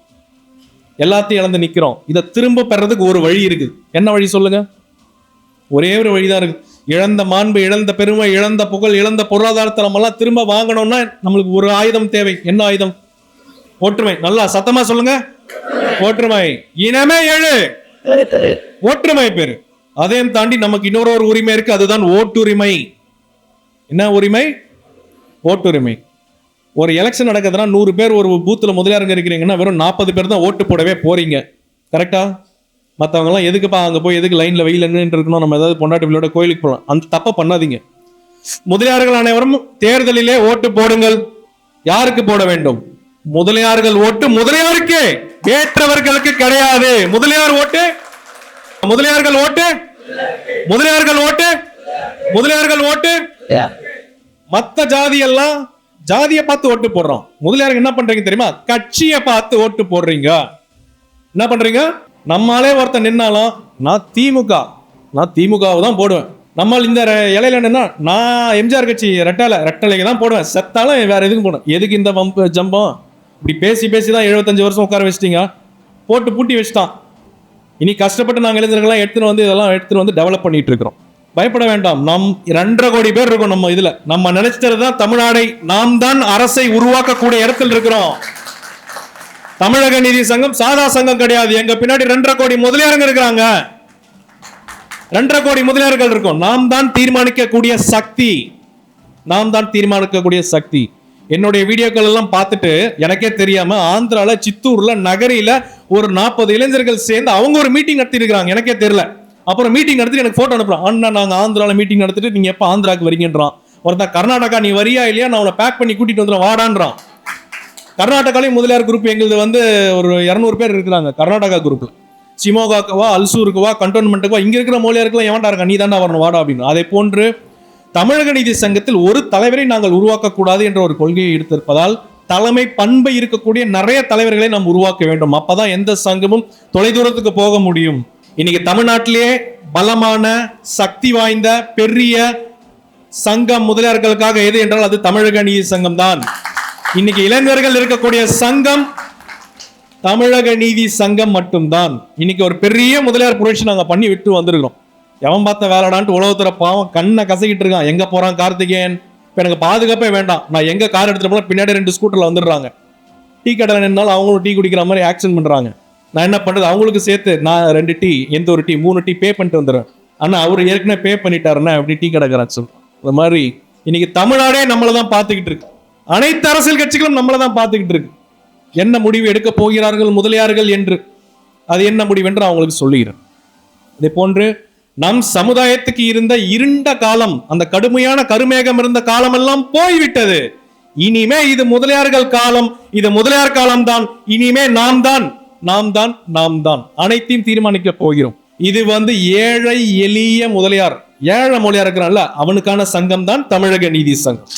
இதை திரும்ப பெறதுக்கு ஒரு வழி இருக்குது. என்ன வழி சொல்லுங்க? ஒரே ஒரு வழிதான் இருக்கு. இழந்த மாண்பு, இழந்த பெருமை, இழந்த புகழ், இழந்த பொருளாதாரத்தை நம்ம எல்லாம் திரும்ப வாங்கணும்னா நம்மளுக்கு ஒரு ஆயுதம் தேவை. என்ன ஆயுதம்? ஒற்றுமை. நல்லா சத்தமா சொல்லுங்க, ஒற்றுமை. இனமே எழு, ஒற்றுமை பேரு. அதையும் தாண்டி நமக்கு இன்னொரு உரிமை இருக்கு, அதுதான் ஓட்டுரிமை. என்ன உரிமை? ஓட்டுரிமை. ஒரு எலெக்ஷன் நடக்குதுன்னா 100 பேர் ஒரு பூத்துல முதலியாருங்க இருக்கிறீங்கன்னா வெறும் 40 பேர் தான் ஓட்டு போடவே போறீங்க. கரெக்டா? மற்றவங்க எல்லாம் எதுக்குப்பா அங்க போய் எதுக்கு லைன்ல வெயில் நின்று இருக்கணும், நம்ம ஏதாவது பொண்டாட்டி பிள்ளையோட கோயிலுக்கு போகலாம். அந்த தப்ப பண்ணாதீங்க. முதலியார்கள் அனைவரும் தேர்தலிலே ஓட்டு போடுங்கள். யாருக்கு போட வேண்டும்? முதலியார்கள் ஓட்டு முதலியாருக்கே, ஏற்றவர்களுக்கு கிடையாது. முதலியார்கள் ஓட்டு மத்த ஜாதி எல்லாம் ஜாதியை பார்த்து ஓட்டு போடுறோம். முதலியாருக்கு என்ன பண்றீங்க தெரியுமா? கட்சியை பார்த்து ஓட்டு போடுறீங்க. என்ன பண்றீங்க? நம்மாலே ஒருத்தன் நின்னாலும் நான் திமுகவை தான் போடுவேன். நம்மால் இந்த இலையில நின்னா நான் எம்ஜிஆர் கட்சி ரெட்டலைக்கு தான் போடுவேன். செத்தாலும் வேற எதுக்கும் போடுவேன். எதுக்கு இந்த ஜம்பம்? இப்படி பேசி தான் 75 வருஷம் உட்கார வச்சிட்டீங்க, போட்டு பூட்டி வச்சுட்டான். இனி கஷ்டப்பட்டு நாங்கள் இளைஞர்கள்லாம் எடுத்துன்னு வந்து டெவலப் பண்ணிட்டு இருக்கிறோம். பயப்பட வேண்டாம். நம் 2.5 கோடி பேர் இருக்கோம். நம்ம இதுல நம்ம நினைச்சதுதான் தமிழ்நாடை நாம் தான் அரசை உருவாக்கக்கூடிய இடத்துல இருக்கிறோம். தமிழக நீதி சங்கம் சாதா சங்கம் கிடையாது. எங்க பின்னாடி 2.5 கோடி முதலியாருங்க இருக்கிறாங்க. 2.5 கோடி முதலியார்கள் இருக்கும். நாம் தான் தீர்மானிக்கக்கூடிய சக்தி, நாம் தான் தீர்மானிக்கக்கூடிய சக்தி. என்னுடைய வீடியோக்கள் எல்லாம் பார்த்துட்டு எனக்கே தெரியாம ஆந்திரால சித்தூர்ல நகரில ஒரு 40 இளைஞர்கள் சேர்ந்து அவங்க ஒரு மீட்டிங் நடத்தி இருக்காங்க, எனக்கே தெரியல. அப்புறம் மீட்டிங் நடத்தி எனக்கு போட்டோ அனுப்புறான், அண்ணா நாங்க ஆந்திரால மீட்டிங் நடத்திட்டு நீங்க எப்ப ஆந்திராக்கு வரீங்கன்றான். ஒருத்தன் கர்நாடகா நீ வரியா இல்லையா, நான் அவனை பேக் பண்ணி கூட்டிட்டு வந்துடுறேன் வாடான்றான். கர்நாடகாலையும் முதலியார் குரூப் எங்களுது வந்து ஒரு 200 பேர் இருக்கிறாங்க கர்நாடகா குரூப்ல. சிமோகாக்குவா, அல்சூருக்குவா, கண்டோன்மெண்ட்டுக்குவா, இங்க இருக்கிற மொழியாருக்குலாம் எவன்டா இருக்கா, நீ தாண்டா வரணும் வாடா அப்படின்னு. அதே போன்று தமிழக நீதி சங்கத்தில் ஒரு தலைவரை நாங்கள் உருவாக்கக்கூடாது என்ற ஒரு கொள்கையை எடுத்திருப்பதால் தலைமை பண்பை இருக்கக்கூடிய நிறைய தலைவர்களை நாம் உருவாக்க வேண்டும். அப்பதான் எந்த சங்கமும் தொலைதூரத்துக்கு போக முடியும். இன்னைக்கு தமிழ்நாட்டிலேயே பலமான சக்தி வாய்ந்த பெரிய சங்கம் முதலியார்களுக்காக எது என்றால் அது தமிழக நீதி சங்கம் தான். இன்னைக்கு இளைஞர்கள் இருக்கக்கூடிய சங்கம் தமிழக நீதி சங்கம் மட்டும்தான். இன்னைக்கு ஒரு பெரிய முதலியார் புரட்சி நாங்க பண்ணி விட்டு வந்திருக்கிறோம். எவன் பார்த்த வேலைடான்ட்டு உலகத்துல பாவம் கண்ணை கசக்கிட்டு இருக்கான். எங்க போறான் கார்த்திகேயன், இப்ப எனக்கு பாதுகாப்பே வேண்டாம், நான் எங்க கார் எடுத்துட்டு போனா பின்னாடி 2 ஸ்கூட்டர்ல வந்துடுறாங்க. டீ கடை நின்னாலும் அவங்களும் டீ குடிக்கிற மாதிரி ஆக்ஷன் பண்றாங்க. நான் என்ன பண்றது, அவங்களுக்கு சேர்த்து நான் 2 டீ, எந்த ஒரு டீ 3 டீ பே பண்ணிட்டு வந்துடுறேன். ஆனா அவர் ஏற்கனவே பே பண்ணிட்டாருன்னா அப்படி டீ கடைக்கிறான்னு சொல்றேன். இந்த மாதிரி இன்னைக்கு தமிழ்நாடே நம்மளை தான் பார்த்துக்கிட்டு இருக்கு. அனைத்து அரசியல் கட்சிகளும் நம்மளை தான் பார்த்துக்கிட்டு இருக்கு. என்ன முடிவு எடுக்க போகிறார்கள் முதலியார்கள் என்று, அது என்ன முடிவு என்று அவங்களுக்கு சொல்லுகிறேன். இதே போன்று நம் சமுதாயத்துக்கு இருந்த இருண்ட காலம், அந்த கடுமையான கருமேகம் இருந்த காலம் எல்லாம் போய்விட்டது. இனிமே இது முதலியார்கள் காலம், இது முதலியார் காலம் தான். இனிமே நாம் தான் நாம் தான் நாம் தான் அனைத்தையும் தீர்மானிக்க போகிறோம். இது வந்து ஏழை எளிய முதலியார், ஏழை மொழியார் இருக்கிறான்ல அவனுக்கான சங்கம் தான் தமிழக நீதி சங்கம்.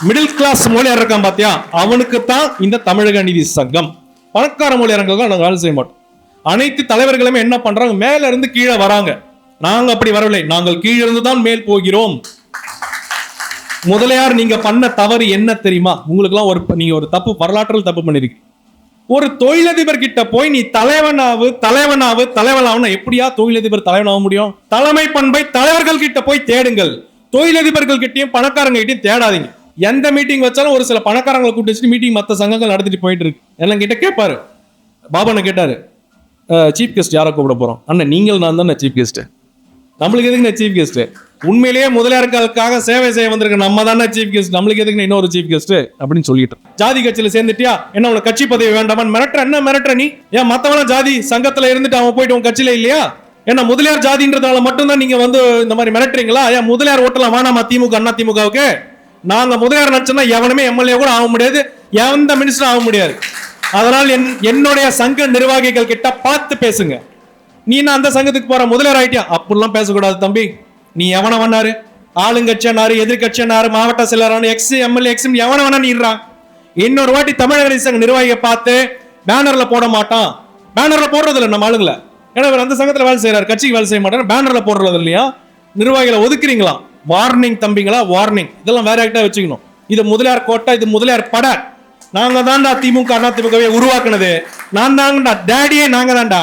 மிடில் கிளாஸ் மொழியார் இருக்கான் பாத்தியா, அவனுக்கு தான் இந்த தமிழக நீதி சங்கம். பணக்கார மொழியாரங்களுக்கு நாங்கள் வேலை செய்ய மாட்டோம். அனைத்து தலைவர்களுமே என்ன பண்றாங்க, மேல இருந்து கீழே வராங்க. நாங்க அப்படி வரவில்லை, நாங்கள் கீழே இருந்து தான் மேல் போகிறோம். முதலியார் நீங்க பண்ண தவறு என்ன தெரியுமா? உங்களுக்கு எல்லாம் நீங்க ஒரு தப்பு, வரலாற்றில் தப்பு பண்ணிருக்கீங்க. ஒரு தொழிலதிபர் கிட்ட போய் நீ தலைவனாவு எப்படியா தொழிலதிபர் தலைவனாக முடியும்? தலைமை பண்பை தலைவர்கள் கிட்ட போய் தேடுங்கள். தொழிலதிபர்கள் கிட்டையும் பணக்காரங்க கிட்டையும் தேடாதீங்க. எந்த மீட்டிங் வச்சாலும் ஒரு சில பணக்காரங்களை கூட்டி வச்சுட்டு மீட்டிங் மற்ற சங்கங்கள் நடத்திட்டு போயிட்டு இருக்கு. எல்லாம் கிட்ட கேட்பாரு. பாபா கேட்டாரு, சீஃப் கெஸ்ட் யாரை கூப்பிட போறோம்? அண்ணன் நீங்கள் நான் தான் சீஃப் கெஸ்ட். நம்மளுக்கு எதுக்கு சீஃப் கெஸ்ட்? உண்மையிலேயே முதலியார்களுக்காக சேவை செய்ய வந்திருக்க நம்ம தானே சீஃப் கெஸ்ட். நம்மளுக்கு எதுக்கு இன்னொரு சீஃப் கெஸ்ட் அப்படின்னு சொல்லிட்டு, ஜாதி கட்சியில சேர்ந்துட்டியா, என்ன உனக்கு கட்சி பதவி வேண்டாமான்னு மிரட்டுற. என்ன மிரட்டுற நீ? ஏன் மத்தவன ஜாதி சங்கத்துல இருந்துட்டு அவன் போயிட்டு உன் கட்சியில இல்லையா? ஏன்னா முதலியார் ஜாதின்றதால மட்டும்தான் நீங்க வந்து இந்த மாதிரி மிரட்டுறீங்களா? ஏன் முதலியார் ஓட்டலாம் வேணாமா திமுக அண்ணா திமுகவுக்கு? நாங்க முதலியார் நினைச்சோம்னா எவனுமே எம்எல்ஏ கூட ஆக முடியாது, எந்த மினிஸ்டரும் ஆக முடியாது. அதனால் என்னுடைய சங்க நிர்வாகிகள் கிட்ட பார்த்து பேசுங்க. நீ நான் அந்த சங்கத்துக்கு போற முதலியார் ஆயிட்டியா அப்படிலாம் பேசக்கூடாது தம்பி. நீ எவன வேணாரு, ஆளுங்கட்சியானாரு, எதிர்கட்சியானாரு, மாவட்ட செயலரான எக்ஸ் எம்எல்ஏ எக்ஸ் எவன வேணா நீடுறான். இன்னொரு வாட்டி தமிழக சங்க நிர்வாகியை பார்த்து பேனர்ல போட மாட்டான். பேனர்ல போடுறது இல்லை நம்ம ஆளுங்களை. ஏன்னா அந்த சங்கத்துல வேலை செய்யறாரு, கட்சிக்கு வேலை செய்ய மாட்டாரு, பேனர்ல போடுறது இல்லையா? நிர்வாகிகளை ஒதுக்குறீங்களா? Warning தம்பிங்களா, warning. இதெல்லாம் வேற ஆக்டா வச்சுக்கணும். இது முதலியார் கோட்டை, இது முதலியார் பட. நாங்க தான்டா திமுக அண்ணா திமுகவை உருவாக்குனது. நான் தான்டா டேடியே, நாங்க தான்டா.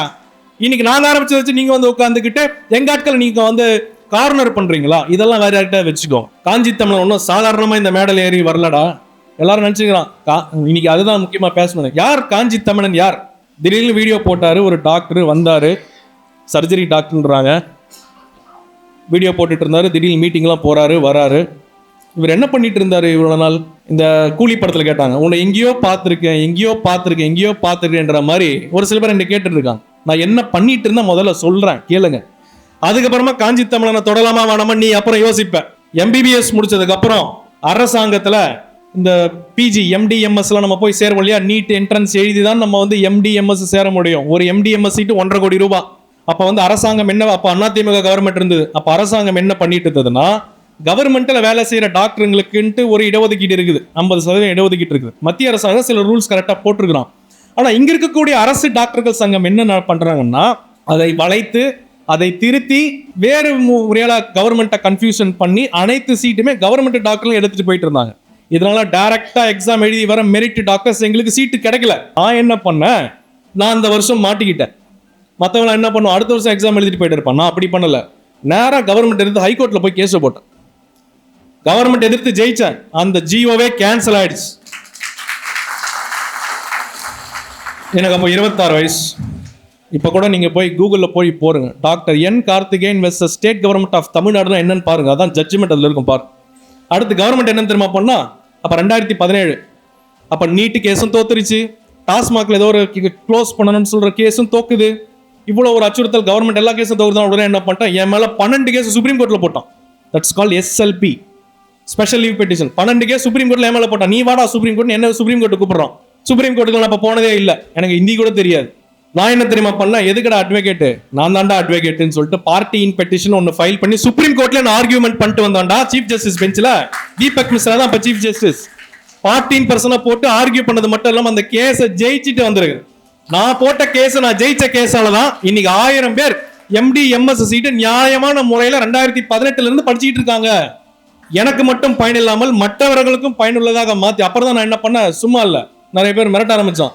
இன்னைக்கு நாங்க ஆரம்பிச்சு வச்சு நீங்க வந்து உட்காந்துக்கிட்டு எங்க ஆட்கள் நீங்க வந்து கார்னர் பண்றீங்களா? இதெல்லாம் வேற யார்கிட்ட வச்சுக்கோ. காஞ்சி தமிழன் ஒன்றும் சாதாரணமா இந்த மேடல் ஏறி வரலடா. எல்லாரும் நினைச்சுக்கிறான். இன்னைக்கு அதுதான் முக்கியமா பேசணும். யார் காஞ்சி தமிழன்? யார்? திடீர்னு வீடியோ போட்டாரு, ஒரு டாக்டர் வந்தாரு, சர்ஜரி டாக்டர்ன்றாங்க, வீடியோ போட்டுட்டு இருந்தாரு. திடீர்னு மீட்டிங்லாம் போறாரு வராரு. இவர் என்ன பண்ணிட்டு இருந்தாரு இவ்வளவு நாள்? இந்த கூலி படத்துல கேட்டாங்க, உன்னை எங்கேயோ பார்த்துருக்கேன்ற மாதிரி ஒரு சில பேர் என்ன கேட்டுட்டு இருக்காங்க. நான் என்ன பண்ணிட்டு இருந்தா முதல்ல சொல்றேன் கேளுங்க. அதுக்கப்புறமா காஞ்சி தமிழனை தொடலாமா வேணாமா நீ அப்புறம் யோசிப்ப. எம்பிபிஎஸ் முடிச்சதுக்கு அப்புறம் அரசாங்கத்துல இந்த பிஜி எம்டிஎம்எஸ் எல்லாம் நம்ம போய் சேருவோம் இல்லையா? நீட் என்ட்ரன்ஸ் எழுதி தான் நம்ம வந்து எம்டிஎம்எஸ் சேர முடியும். ஒரு எம்டிஎம்எஸ் சீட்டு 1.5 கோடி ரூபாய். அப்ப வந்து அரசாங்கம் என்ன, அப்ப அதிமுக கவர்மெண்ட் இருந்தது. அப்ப அரசாங்கம் என்ன பண்ணிட்டு இருந்ததுன்னா, கவர்மெண்ட்ல வேலை செய்யற டாக்டருங்களுக்குன்ட்டு ஒரு இடஒதுக்கீடு இருக்குது, 50% இடஒதுக்கீடு இருக்குது. மத்திய அரசாங்கம் சில ரூல்ஸ் கரெக்டா போட்டிருக்கிறான். ஆனா இங்க இருக்கக்கூடிய அரசு டாக்டர்கள் சங்கம் என்ன பண்றாங்கன்னா, அதை வளைத்து அதை திருத்தி வேறு முறையால கவர்மெண்ட்டை கன்ஃபியூஷன் பண்ணி அனைத்து சீட்டுமே கவர்மெண்ட் டாக்டர்கள் எடுத்துட்டு போயிட்டு இருந்தாங்க. இதனால டைரக்டா எக்ஸாம் எழுதி வர மெரிட் டாக்டர்ஸ் எங்களுக்கு சீட்டு கிடைக்கல. நான் என்ன பண்ணேன், நான் இந்த வருஷம் மாட்டிக்கிட்டேன். மற்றவங்க என்ன பண்ணுவோம், அடுத்த வருஷம் எக்ஸாம் எழுதிட்டு போயிட்டு இருப்பான். நான் அப்படி பண்ணல, நேரா கவர்மெண்ட் எதிர்த்து ஹைகோர்ட்ல போய் கேஸ் போட்டேன். கவர்மெண்ட் எதிர்த்து ஜெயிச்சேன். அந்த ஜியோவே கேன்சல் ஆயிடுச்சு. எனக்கு அப்போ 26 வயசு. இப்போ கூட நீங்க போய் கூகுளில் போய் போருங்க, doctor N Karthikeyan versus state government of தமிழ்நாடுனா என்னன்னு பாருங்க. அதான் ஜட்ஜ்மெண்ட் அதில் இருக்கும் பாருங்க. அடுத்து கவர்மெண்ட் என்னன்னு தெரியுமா பண்ணா, அப்போ 2017 அப்போ நீட்டு கேஸும் தோத்துருச்சு, டாஸ்மாக்ல ஏதோ ஒரு க்ளோஸ் பண்ணணும்னு சொல்ற கேஸும் தோக்குது. இவ்வளோ ஒரு அச்சுறுத்தல், கவர்மெண்ட் எல்லா கேஸும் தோக்குதான். உடனே என்ன பண்ணிட்டான், என் மேலே 12 கேஸ் சுப்ரீம் கோர்ட்டில் போட்டான். That's call SLP, special leave petition. 12 case supreme கோர்ட்டில் என் மேலே போட்டான். நீ வாடா சுப்ரீம் கோர்ட், என்ன சுப்ரீம் கோர்ட்டு கூப்பிடுறான். சுப்ரீம் கோர்ட்டுக்கு நான் அப்போ போனதே இல்லை, எனக்கு ஹிந்தி கூட தெரியாது. நான் என்ன தெரியுமா பண்ண, எதுக்கடா அட்வொகேட்டு, நான் தான்டா அட்வொகேட்டுன்னு சொல்லிட்டு பார்ட்டி இன் பெட்டிஷன் ஒன்று ஃபைல் பண்ணி சுப்ரீம் கோர்ட்ல நான் ஆர்கியூமெண்ட் பண்ணிட்டு வந்தான்டா. சீஃப் ஜஸ்டிஸ் பெஞ்சில் தீபக் மிஸ்ரா தான் அப்போ சீஃப் ஜஸ்டிஸ். 14 பர்சனை போட்டு ஆர்கியூ பண்ணது மட்டும் இல்லாமல் அந்த கேஸை ஜெயிச்சுட்டு வந்திருக்கு. நான் போட்ட கேஸ், நான் ஜெயிச்ச கேஸால தான் இன்னைக்கு 1000 பேர் MD MS சீட்டு நியாயமான முறையில் 2018 இருந்து படிச்சுட்டு இருக்காங்க. எனக்கு மட்டும் பயன் இல்லாமல் மற்றவர்களுக்கும் பயனுள்ளதாக மாற்றி அப்புறம் தான் நான் என்ன பண்ண, சும்மா இல்லை, நிறைய பேர் மிரட்ட ஆரம்பிச்சான்.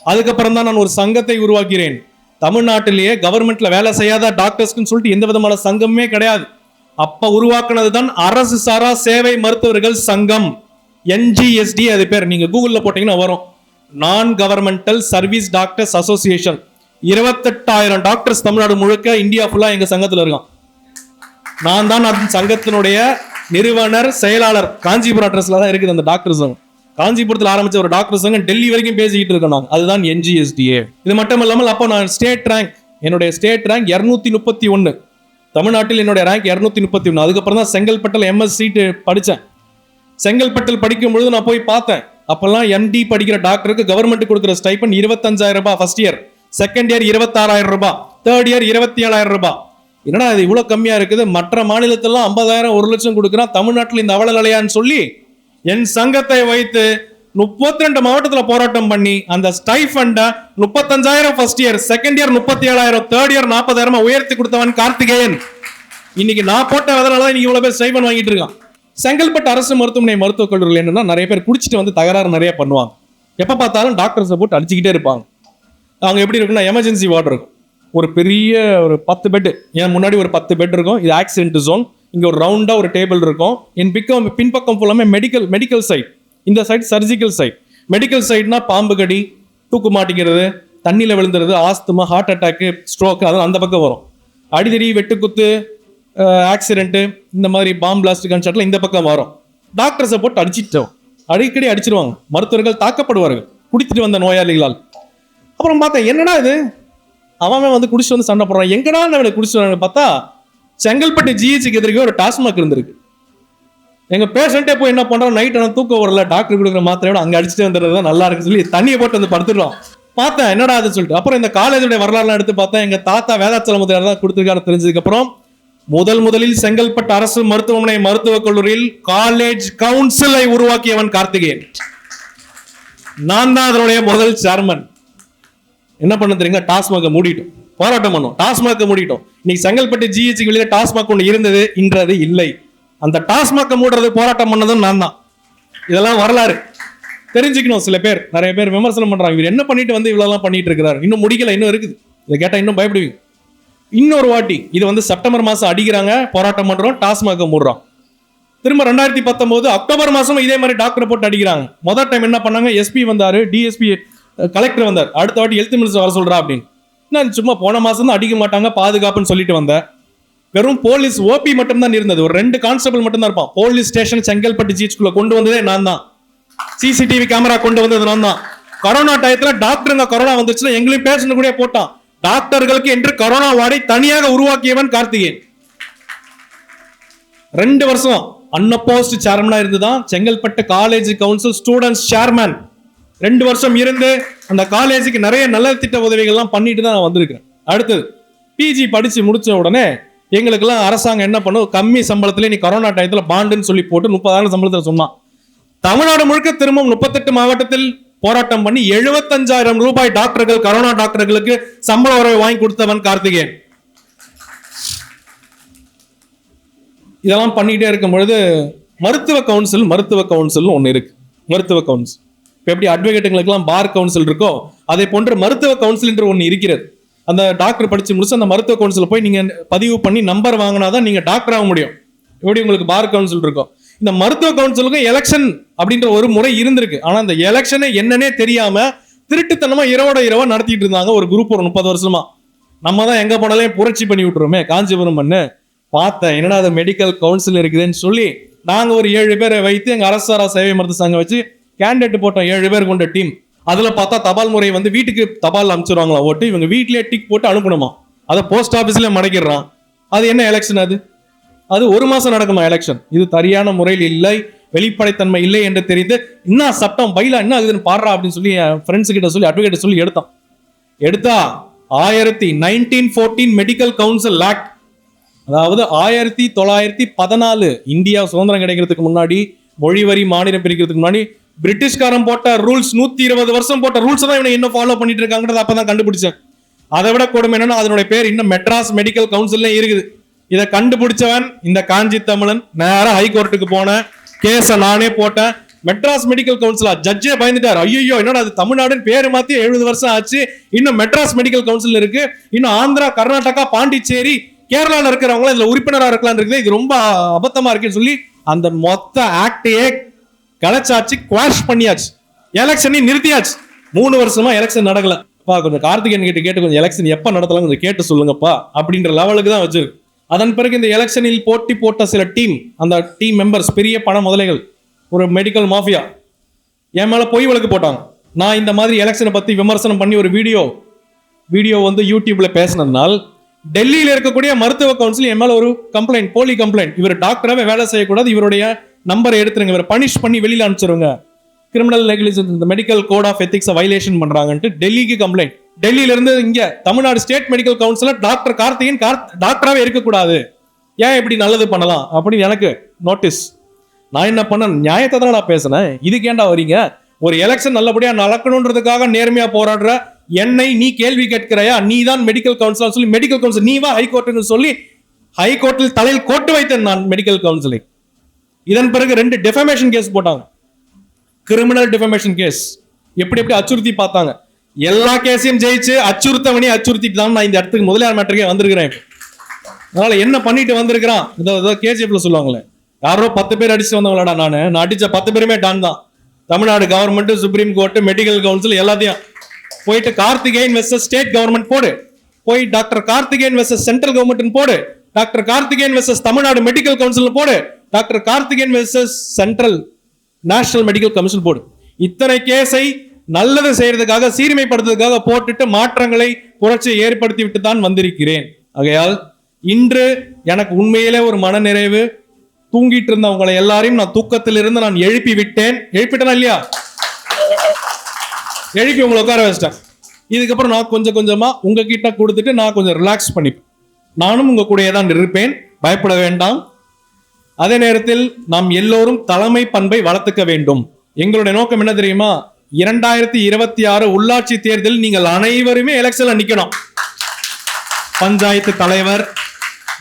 அதுக்கப்புறம் தான் நான் ஒரு சங்கத்தை உருவாக்கிறேன். தமிழ்நாட்டிலேயே கவர்மெண்ட்ல வேலை செய்யாத டாக்டர்ஸ்க்குன்னு சொல்லிட்டு எந்த விதமான சங்கமே கிடையாது. அப்ப உருவாக்குனது தான் அரசு சாரா சேவை மருத்துவர்கள் சங்கம், NGSD அது பேர். நீங்க கூகுள்ல போட்டீங்கன்னா வரும், நான் governmental service doctors association. 28,000 doctors Tamil Nadu முழுக்க இந்தியா ஃபுல்லா எங்க சங்கத்துல இருக்கான். நான் தான் அந்த சங்கத்தினுடைய நிறுவனர் செயலாளர். காஞ்சிபுரம் அட்ரஸ்ல தான் இருக்குது அந்த டாக்டர் சங்கம். காஞ்சிபுரத்தில் ஆரம்பிச்ச ஒரு டாக்டர் சங்கம் டெல்லி வரைக்கும் பேசிக்கிட்டு இருக்கோம். அதுதான் NGSDA. இது மட்டும் இல்லாமல் அப்போ நான் ஸ்டேட் ரேங்க், என்னுடைய ஸ்டேட் ரேங்க் 231. தமிழ்நாட்டில் என்னுடைய ரேங்க் 231. அதுக்கப்புறம் தான் செங்கல்பட்டில் MS சீட்டு படித்தேன். செங்கல்பட்டில் படிக்கும் பொழுது நான் போய் பார்த்தேன். அப்பெல்லாம் MD படிக்கிற டாக்டருக்கு கவர்மெண்ட் கொடுக்குற ஸ்டைபன் 25,000 ரூபாய் ஃபர்ஸ்ட் இயர், செகண்ட் இயர் 26,000 ரூபாய், தேர்ட் இயர் 27,000 ரூபாய். என்னடா இது இவ்வளோ கம்மியா இருக்குது, மற்ற மாநிலத்திலாம் 50,000 1 லட்சம் கொடுக்குறான், தமிழ்நாட்டில் இந்த அவல நிலையான்னு சொல்லி என் சங்கத்தை வைத்து 32 மாவட்டத்தில் போராட்டம் பண்ணி அந்த ஸ்டைஃபண்டை 35,000 first year, second year 37,000, third year 40,000 உயர்த்தி கொடுத்தவன் கார்த்திகேயன். இன்னைக்கு நான் போட்ட அதனால தான் இன்னைக்கு இவ்வளோ பேர் ஸ்டைஃபன் வாங்கிட்டு இருக்கான். செங்கல்பட்டு அரசு மருத்துவமனை மருத்துவக் கல்லூரியில் என்னன்னா, நிறைய பேர் குடிச்சிட்டு வந்து தகராறு நிறைய பண்ணுவாங்க. எப்போ பார்த்தாலும் டாக்டர்ஸை போட்டு அடிச்சுக்கிட்டே இருப்பாங்க. அவங்க எப்படி இருக்குன்னா, எமர்ஜென்சி வார்டு இருக்கும், ஒரு பெரிய ஒரு 10 பெட், என் முன்னாடி ஒரு 10 பெட் இருக்கும். இது ஆக்சிடென்ட் ஜோன். இங்கே ஒரு ரவுண்டாக ஒரு டேபிள் இருக்கும். என் பின்பக்கம் ஃபுல்லாமே மெடிக்கல் சைட், இந்த சைட் சர்ஜிக்கல் சைட். மெடிக்கல் சைட்னா பாம்பு கடி, தூக்கு மாட்டிக்கிறது, தண்ணியில் விழுந்துறது, ஆஸ்துமா, ஹார்ட் அட்டாக்கு, ஸ்ட்ரோக்கு, அதெல்லாம் அந்த பக்கம் வரும். அடிதடி, வெட்டுக்குத்து, ஆக்சிடென்ட்டு, இந்த மாதிரி பாம்பு பிளாஸ்ட் கன்சர்ட்ல இந்த பக்கம் வரும். டாக்டர்ஸை போட்டு அடிச்சிட்டோம், அடிக்கடி அடிச்சிருவாங்க. மருத்துவர்கள் தாக்கப்படுவார்கள் குடித்துட்டு வந்த நோயாளிகளால். அப்புறம் பார்த்தேன், என்னடா இது, அவன் வந்து குடிச்சு வந்து சண்டை போடுறான், எங்கடா அவனை குடிச்சு பார்த்தா செங்கல்பட்டு GHக்கு எதிர்க்க ஒரு டாஸ்மாக் இருந்திருக்கு. எங்க பேஷண்ட்டே போய் என்ன பண்றோம், நைட் ஆனால் தூக்கம் வரல, டாக்டர் கொடுக்குற மாத்திரையோட அங்கே அடிச்சுட்டு வந்துடுறது தான் நல்லா இருக்குன்னு சொல்லி தண்ணியை போட்டு வந்து படுத்துடுறோம். பார்த்தேன் என்னடா அதுன்னு சொல்லிட்டு அப்புறம் இந்த காலேஜுடைய வரலாறுலாம் எடுத்து பார்த்தேன். எங்க தாத்தா வேதாச்சலம் முதலியார் தான் கொடுத்துருக்காரு தெரிஞ்சதுக்கு அப்புறம் முதலில் செங்கல்பட்டு அரசு மருத்துவமனை மருத்துவக் கல்லூரியில் காலேஜ் கவுன்சிலை உருவாக்கியவன் கார்த்திகேயன். நான் தான் அதனுடைய முதல் சேர்மன். என்ன பண்ண தெரியுங்க, டாஸ்மாக மூடிட்டோம், போராட்டம் பண்ணோம், டாஸ்மாக மூடிட்டோம். இன்னைக்கு செங்கல்பட்டு GHக்கு வெளியே டாஸ்மாக் ஒன்று இருந்தது, இன்றது இல்லை. அந்த டாஸ்மாக மூடுறது போராட்டம் பண்ணதும் நான் தான். இதெல்லாம் வரலாறு தெரிஞ்சுக்கணும். சில பேர், நிறைய பேர் விமர்சனம் பண்றாங்க, இவர் என்ன பண்ணிட்டு வந்து இவ்வளவு பண்ணிட்டு இருக்கிறாரு, இன்னும் முடிக்கல, இன்னும் இருக்குது. இதை கேட்டா இன்னும் பயப்படுவீங்க. இன்னொரு வாட்டி இது வந்து செப்டம்பர் மாசம் அடிக்கிறாங்க, போராட்டம் பண்றோம், டாஸ்மாக மூடுறோம். திரும்ப 2019 அக்டோபர் மாசம் இதே மாதிரி டாக்டர் போட்டு அடிக்கிறாங்க. முதல் டைம் என்ன பண்ணாங்க, SP வந்தாரு, DSP கலெக்டர் வந்தார், அடுத்த வாட்டி ஹெல்த் மினிஸ்டர் வர சொல்றா அப்படின்னு. நான் சும்மா போன மாசம் தான் அடிக்க மாட்டாங்க, பாதுகாப்புன்னு சொல்லிட்டு வந்தேன். வெறும் போலீஸ் OP மட்டும் தான் இருந்தது, ஒரு 2 கான்ஸ்டபிள் மட்டும் தான் இருப்பான். போலீஸ் ஸ்டேஷன் செங்கல்பட்டு GHக்குள்ள கொண்டு வந்ததே நான் தான். CCTV கேமரா கொண்டு வந்தது நான் தான். கொரோனா டயத்துல டாக்டருங்க கொரோனா வந்துச்சுன்னா எங்களையும் பேஷண்ட் கூட போட்டான். டாக்டர்களுக்கு என்று கொரோனா வார்டை தனியாக உருவாக்கியவன் கார்த்திகேயன். 2 வருஷம் அன்அப்போஸ்ட் சேர்மனா இருந்துதான் Chengalpattu college council students chairman. 2 வருஷம் இருந்து அந்த காலேஜுக்கு நிறைய நல்ல திட்ட உதவிகள்லாம் பண்ணிட்டு தான் நான் வந்திருக்கிறேன். அடுத்தது PG படிச்சு முடிச்ச உடனே எங்களுக்கெல்லாம் அரசாங்கம் என்ன பண்ணும், கம்மி சம்பளத்துல நீ கொரோனா டயத்துல பாண்டுன்னு சொல்லி போட்டு 30,000 சம்பளத்துல சொன்னான். தமிழ்நாடு முழுக்க திரும்பவும் 38 மாவட்டத்தில் போராட்டம் பண்ணி 75,000 ரூபாய் டாக்டர்கள், கொரோனா டாக்டர்களுக்கு சம்பள உறவை வாங்கி கொடுத்தவன் கார்த்திகேயன். இதெல்லாம் பண்ணிட்டே இருக்கும் பொழுது மருத்துவ கவுன்சில் ஒன்று இருக்கு. மருத்துவ கவுன்சில் இப்போ எப்படி அட்வொகேட்டுங்களுக்கெல்லாம் பார் கவுன்சில் இருக்கோ அதே போன்று மருத்துவ கவுன்சில் என்று ஒன்று இருக்கிறது. அந்த டாக்டர் படிச்சு முடிச்சு அந்த மருத்துவ கவுன்சில் போய் நீங்க பதிவு பண்ணி நம்பர் வாங்கினாதான் நீங்க டாக்டர் ஆக முடியும். எப்படி உங்களுக்கு பார் கவுன்சில் இருக்கும். இந்த மருத்துவ கவுன்சிலுக்கும் எலெக்ஷன் அப்படின்ற ஒரு முறை இருந்திருக்கு. ஆனா அந்த எலெக்ஷனை என்னன்னே தெரியாம திருட்டுத்தனமா இரவோட இரவா நடத்திட்டு இருந்தாங்க ஒரு குரூப், ஒரு 30 வருஷமா. நம்ம தான் எங்க போனாலும் புரட்சி பண்ணி விட்டுருமே காஞ்சிபுரம் பண்ணு. பார்த்தேன் என்னடா அது மெடிக்கல் கவுன்சில் இருக்குதுன்னு சொல்லி நாங்க ஒரு 7 பேரை வைத்து எங்க அரசாரா சேவை மருத்துவ சங்கம் வச்சு கேண்டிடேட் போட்டோம். 7 பேர் கொண்ட டீம். அதுல பார்த்தா தபால் முறை வந்து வீட்டுக்கு தபால் அனுப்பிச்சிருவாங்களா ஓட்டு, இவங்க வீட்லயே டிக் போட்டு அனுப்பணுமா, அதை போஸ்ட் ஆபீஸ்ல மடக்கிடுறான். அது என்ன எலெக்ஷன்? அது 1 மாசம் நடக்குமா எலெக்ஷன்? இது சரியான முறையில் இல்லை, வெளிப்படைத்தன்மை இல்லை என்று தெரிந்து என்ன சட்டம் பைலா என்ன ஆகுதுன்னு பாடுறா அப்படின்னு சொல்லி என் ஃப்ரெண்ட்ஸ் கிட்ட சொல்லி அட்வொகேட் சொல்லி எடுத்தா 1914 மெடிக்கல் கவுன்சில் ஆக்ட், அதாவது 1914 இந்தியா சுதந்திரம் கிடைக்கிறதுக்கு முன்னாடி, மொழி வரி மாநிலம் பிரிக்கிறதுக்கு முன்னாடி பிரிட்டிஷ்காரன் போட்ட ரூல்ஸ், 120 வருஷம் போட்ட ரூல்ஸ் தான் இவனை இன்னும் ஃபாலோ பண்ணிட்டு இருக்காங்கன்றத அப்பதான் கண்டுபிடிச்சேன். அதை விட கொடுமை என்னன்னா அதனுடைய பேர் இன்னும் மெட்ராஸ் மெடிக்கல் கவுன்சில் இருக்குது. இதை கண்டுபிடிச்சவன் இந்த காஞ்சி தமிழன். நேரம் ஹைகோர்ட்டுக்கு போனேன், கேஸை நானே போட்டேன். மெட்ராஸ் மெடிக்கல் கவுன்சிலா? ஜட்ஜே பயந்துட்டார். ஐயோ என்னடா அது தமிழ்நாடுன்னு பேரு மாத்தி 70 வருஷம் ஆச்சு, இன்னும் மெட்ராஸ் மெடிக்கல் கவுன்சில் இருக்கு, இன்னும் ஆந்திரா, கர்நாடகா, பாண்டிச்சேரி, கேரளால இருக்கிறவங்களும் இதுல உறுப்பினராக இருக்கலாம் இருக்குது, இது ரொம்ப அபத்தமா இருக்குன்னு சொல்லி அந்த மொத்த ஆக்டையே கலைச்சாச்சு, குவாஷ் பண்ணியாச்சு, எலெக்ஷனையும் நிறுத்தியாச்சு. 3 வருஷமா எலெக்ஷன் நடக்கல. கொஞ்சம் கார்த்திகேயன் கிட்ட கேட்டு கொஞ்சம் எலெக்ஷன் எப்ப நடத்தலாம் கொஞ்சம் கேட்டு சொல்லுங்கப்பா அப்படின்ற லெவலுக்கு தான் வச்சிருக்கு. அதன் பிறகு இந்த எலெக்ஷனில் போட்டி போட்ட சில டீம், அந்த டீம் மெம்பர்ஸ் பெரிய பண முதலைகள், ஒரு மெடிக்கல் மாஃபியா என் மேல பொய் வழக்கு போட்டாங்க. நான் இந்த மாதிரி எலெக்ஷனை பத்தி விமர்சனம் பண்ணி ஒரு வீடியோ வந்து யூடியூப்ல பேசினதுனால் டெல்லியில் இருக்கக்கூடிய மருத்துவ கவுன்சில் என் மேல ஒரு கம்ப்ளைண்ட், போலி கம்ப்ளைண்ட், இவர் டாக்டராகவே வேலை செய்யக்கூடாது, இவருடைய நம்பரை எடுத்துருங்க, இவரை பனிஷ் பண்ணி வெளியில அனுப்பிச்சிருங்க, கிரிமினல் நெக்லிஜென்ஸ், இந்த மெடிக்கல் கோட் ஆஃப் எத்திக்ஸை வயலேஷன் பண்றாங்கன்ட்டு டெல்லிக்கு கம்ப்ளைண்ட். டெல்லியில இருந்து இங்க Tamil Nadu state medical councillor doctor Karthikeyan டாக்டராகவே இருக்கக்கூடாது, ஏன் இப்படி நல்லது பண்ணலாம் அப்படின்னு எனக்கு நோட்டீஸ். நான் என்ன பண்ண, நியாயத்தை தான் நான் பேசினேன், இதுக்கு ஏன்டா வரீங்க? ஒரு எலெக்ஷன் நல்லபடியா நடக்கணுன்றதுக்காக நேர்மையா போராடுற என்னை நீ கேள்வி கேட்கிறாயா? நீ தான் மெடிக்கல் கவுன்சில் சொல்லி மெடிக்கல் கவுன்சில் நீ வா ஹைகோர்ட்டுன்னு சொல்லி ஹைகோர்ட்டில் தலையில் கோட்டு வைத்தேன் நான் மெடிக்கல் கவுன்சிலை. இதன் பிறகு 2 டெஃபமேஷன் கேஸ் போட்டாங்க, கிரிமினல் டெஃபமேஷன் கேஸ். எப்படி அச்சுறுத்தி பார்த்தாங்க. எல்லா கேஸையும் ஜெயிச்சு அச்சுறுத்தவனே அச்சுறுத்திட்டு தான் நான் இந்த இடத்துக்கு முதலியார் மேட்டருக்கே வந்திருக்கிறேன். அதனால என்ன பண்ணிட்டு வந்திருக்கிறான், இதோ கேஜிஎஃப்ல சொல்லுவாங்களே, யாரோ 10 பேர் அடிச்சு வந்தவங்களடா, நான் அடிச்ச 10 பேருமே டான் தான். Tamil Nadu government, supreme court, medical council எல்லாத்தையும் போயிட்டு கார்த்திகேயன் வெர்சஸ் ஸ்டேட் கவர்மெண்ட் போடு, போய் doctor Karthikeyan versus central government போடு, doctor Karthikeyan versus Tamil Nadu medical council போடு, doctor Karthikeyan versus central national medical commission போடு. இத்தனை கேஸை நல்லது செய்யறதுக்காக, சீர்மைப்படுத்துறதுக்காக போட்டுட்டு மாற்றங்களை, புரட்சியை ஏற்படுத்தி விட்டு தான் வந்திருக்கிறேன். ஆகையால் இன்று எனக்கு உண்மையிலே ஒரு மன நிறைவு. தூங்கிட்டு இருந்தவங்களை எல்லாரையும் நான் தூக்கத்திலிருந்து நான் எழுப்பி விட்டேன். எழுப்பிட்டேனா இல்லையா? எழுப்பி உங்களை உட்கார வச்சிட்டேன். இதுக்கப்புறம் நான் கொஞ்சம் கொஞ்சமா உங்ககிட்ட கொடுத்துட்டு நான் கொஞ்சம் ரிலாக்ஸ் பண்ணிப்பேன். நானும் உங்க கூடயே தான் இருப்பேன், பயப்பட வேண்டாம். அதே நேரத்தில் நாம் எல்லோரும் தலைமை பண்பை வளர்த்துக்க வேண்டும். எங்களுடைய நோக்கம் என்ன தெரியுமா? 2026 உள்ளாட்சி தேர்தலில் நீங்கள் அனைவருமே எலெக்ஷன்ல நிக்கணும். பஞ்சாயத்து தலைவர்,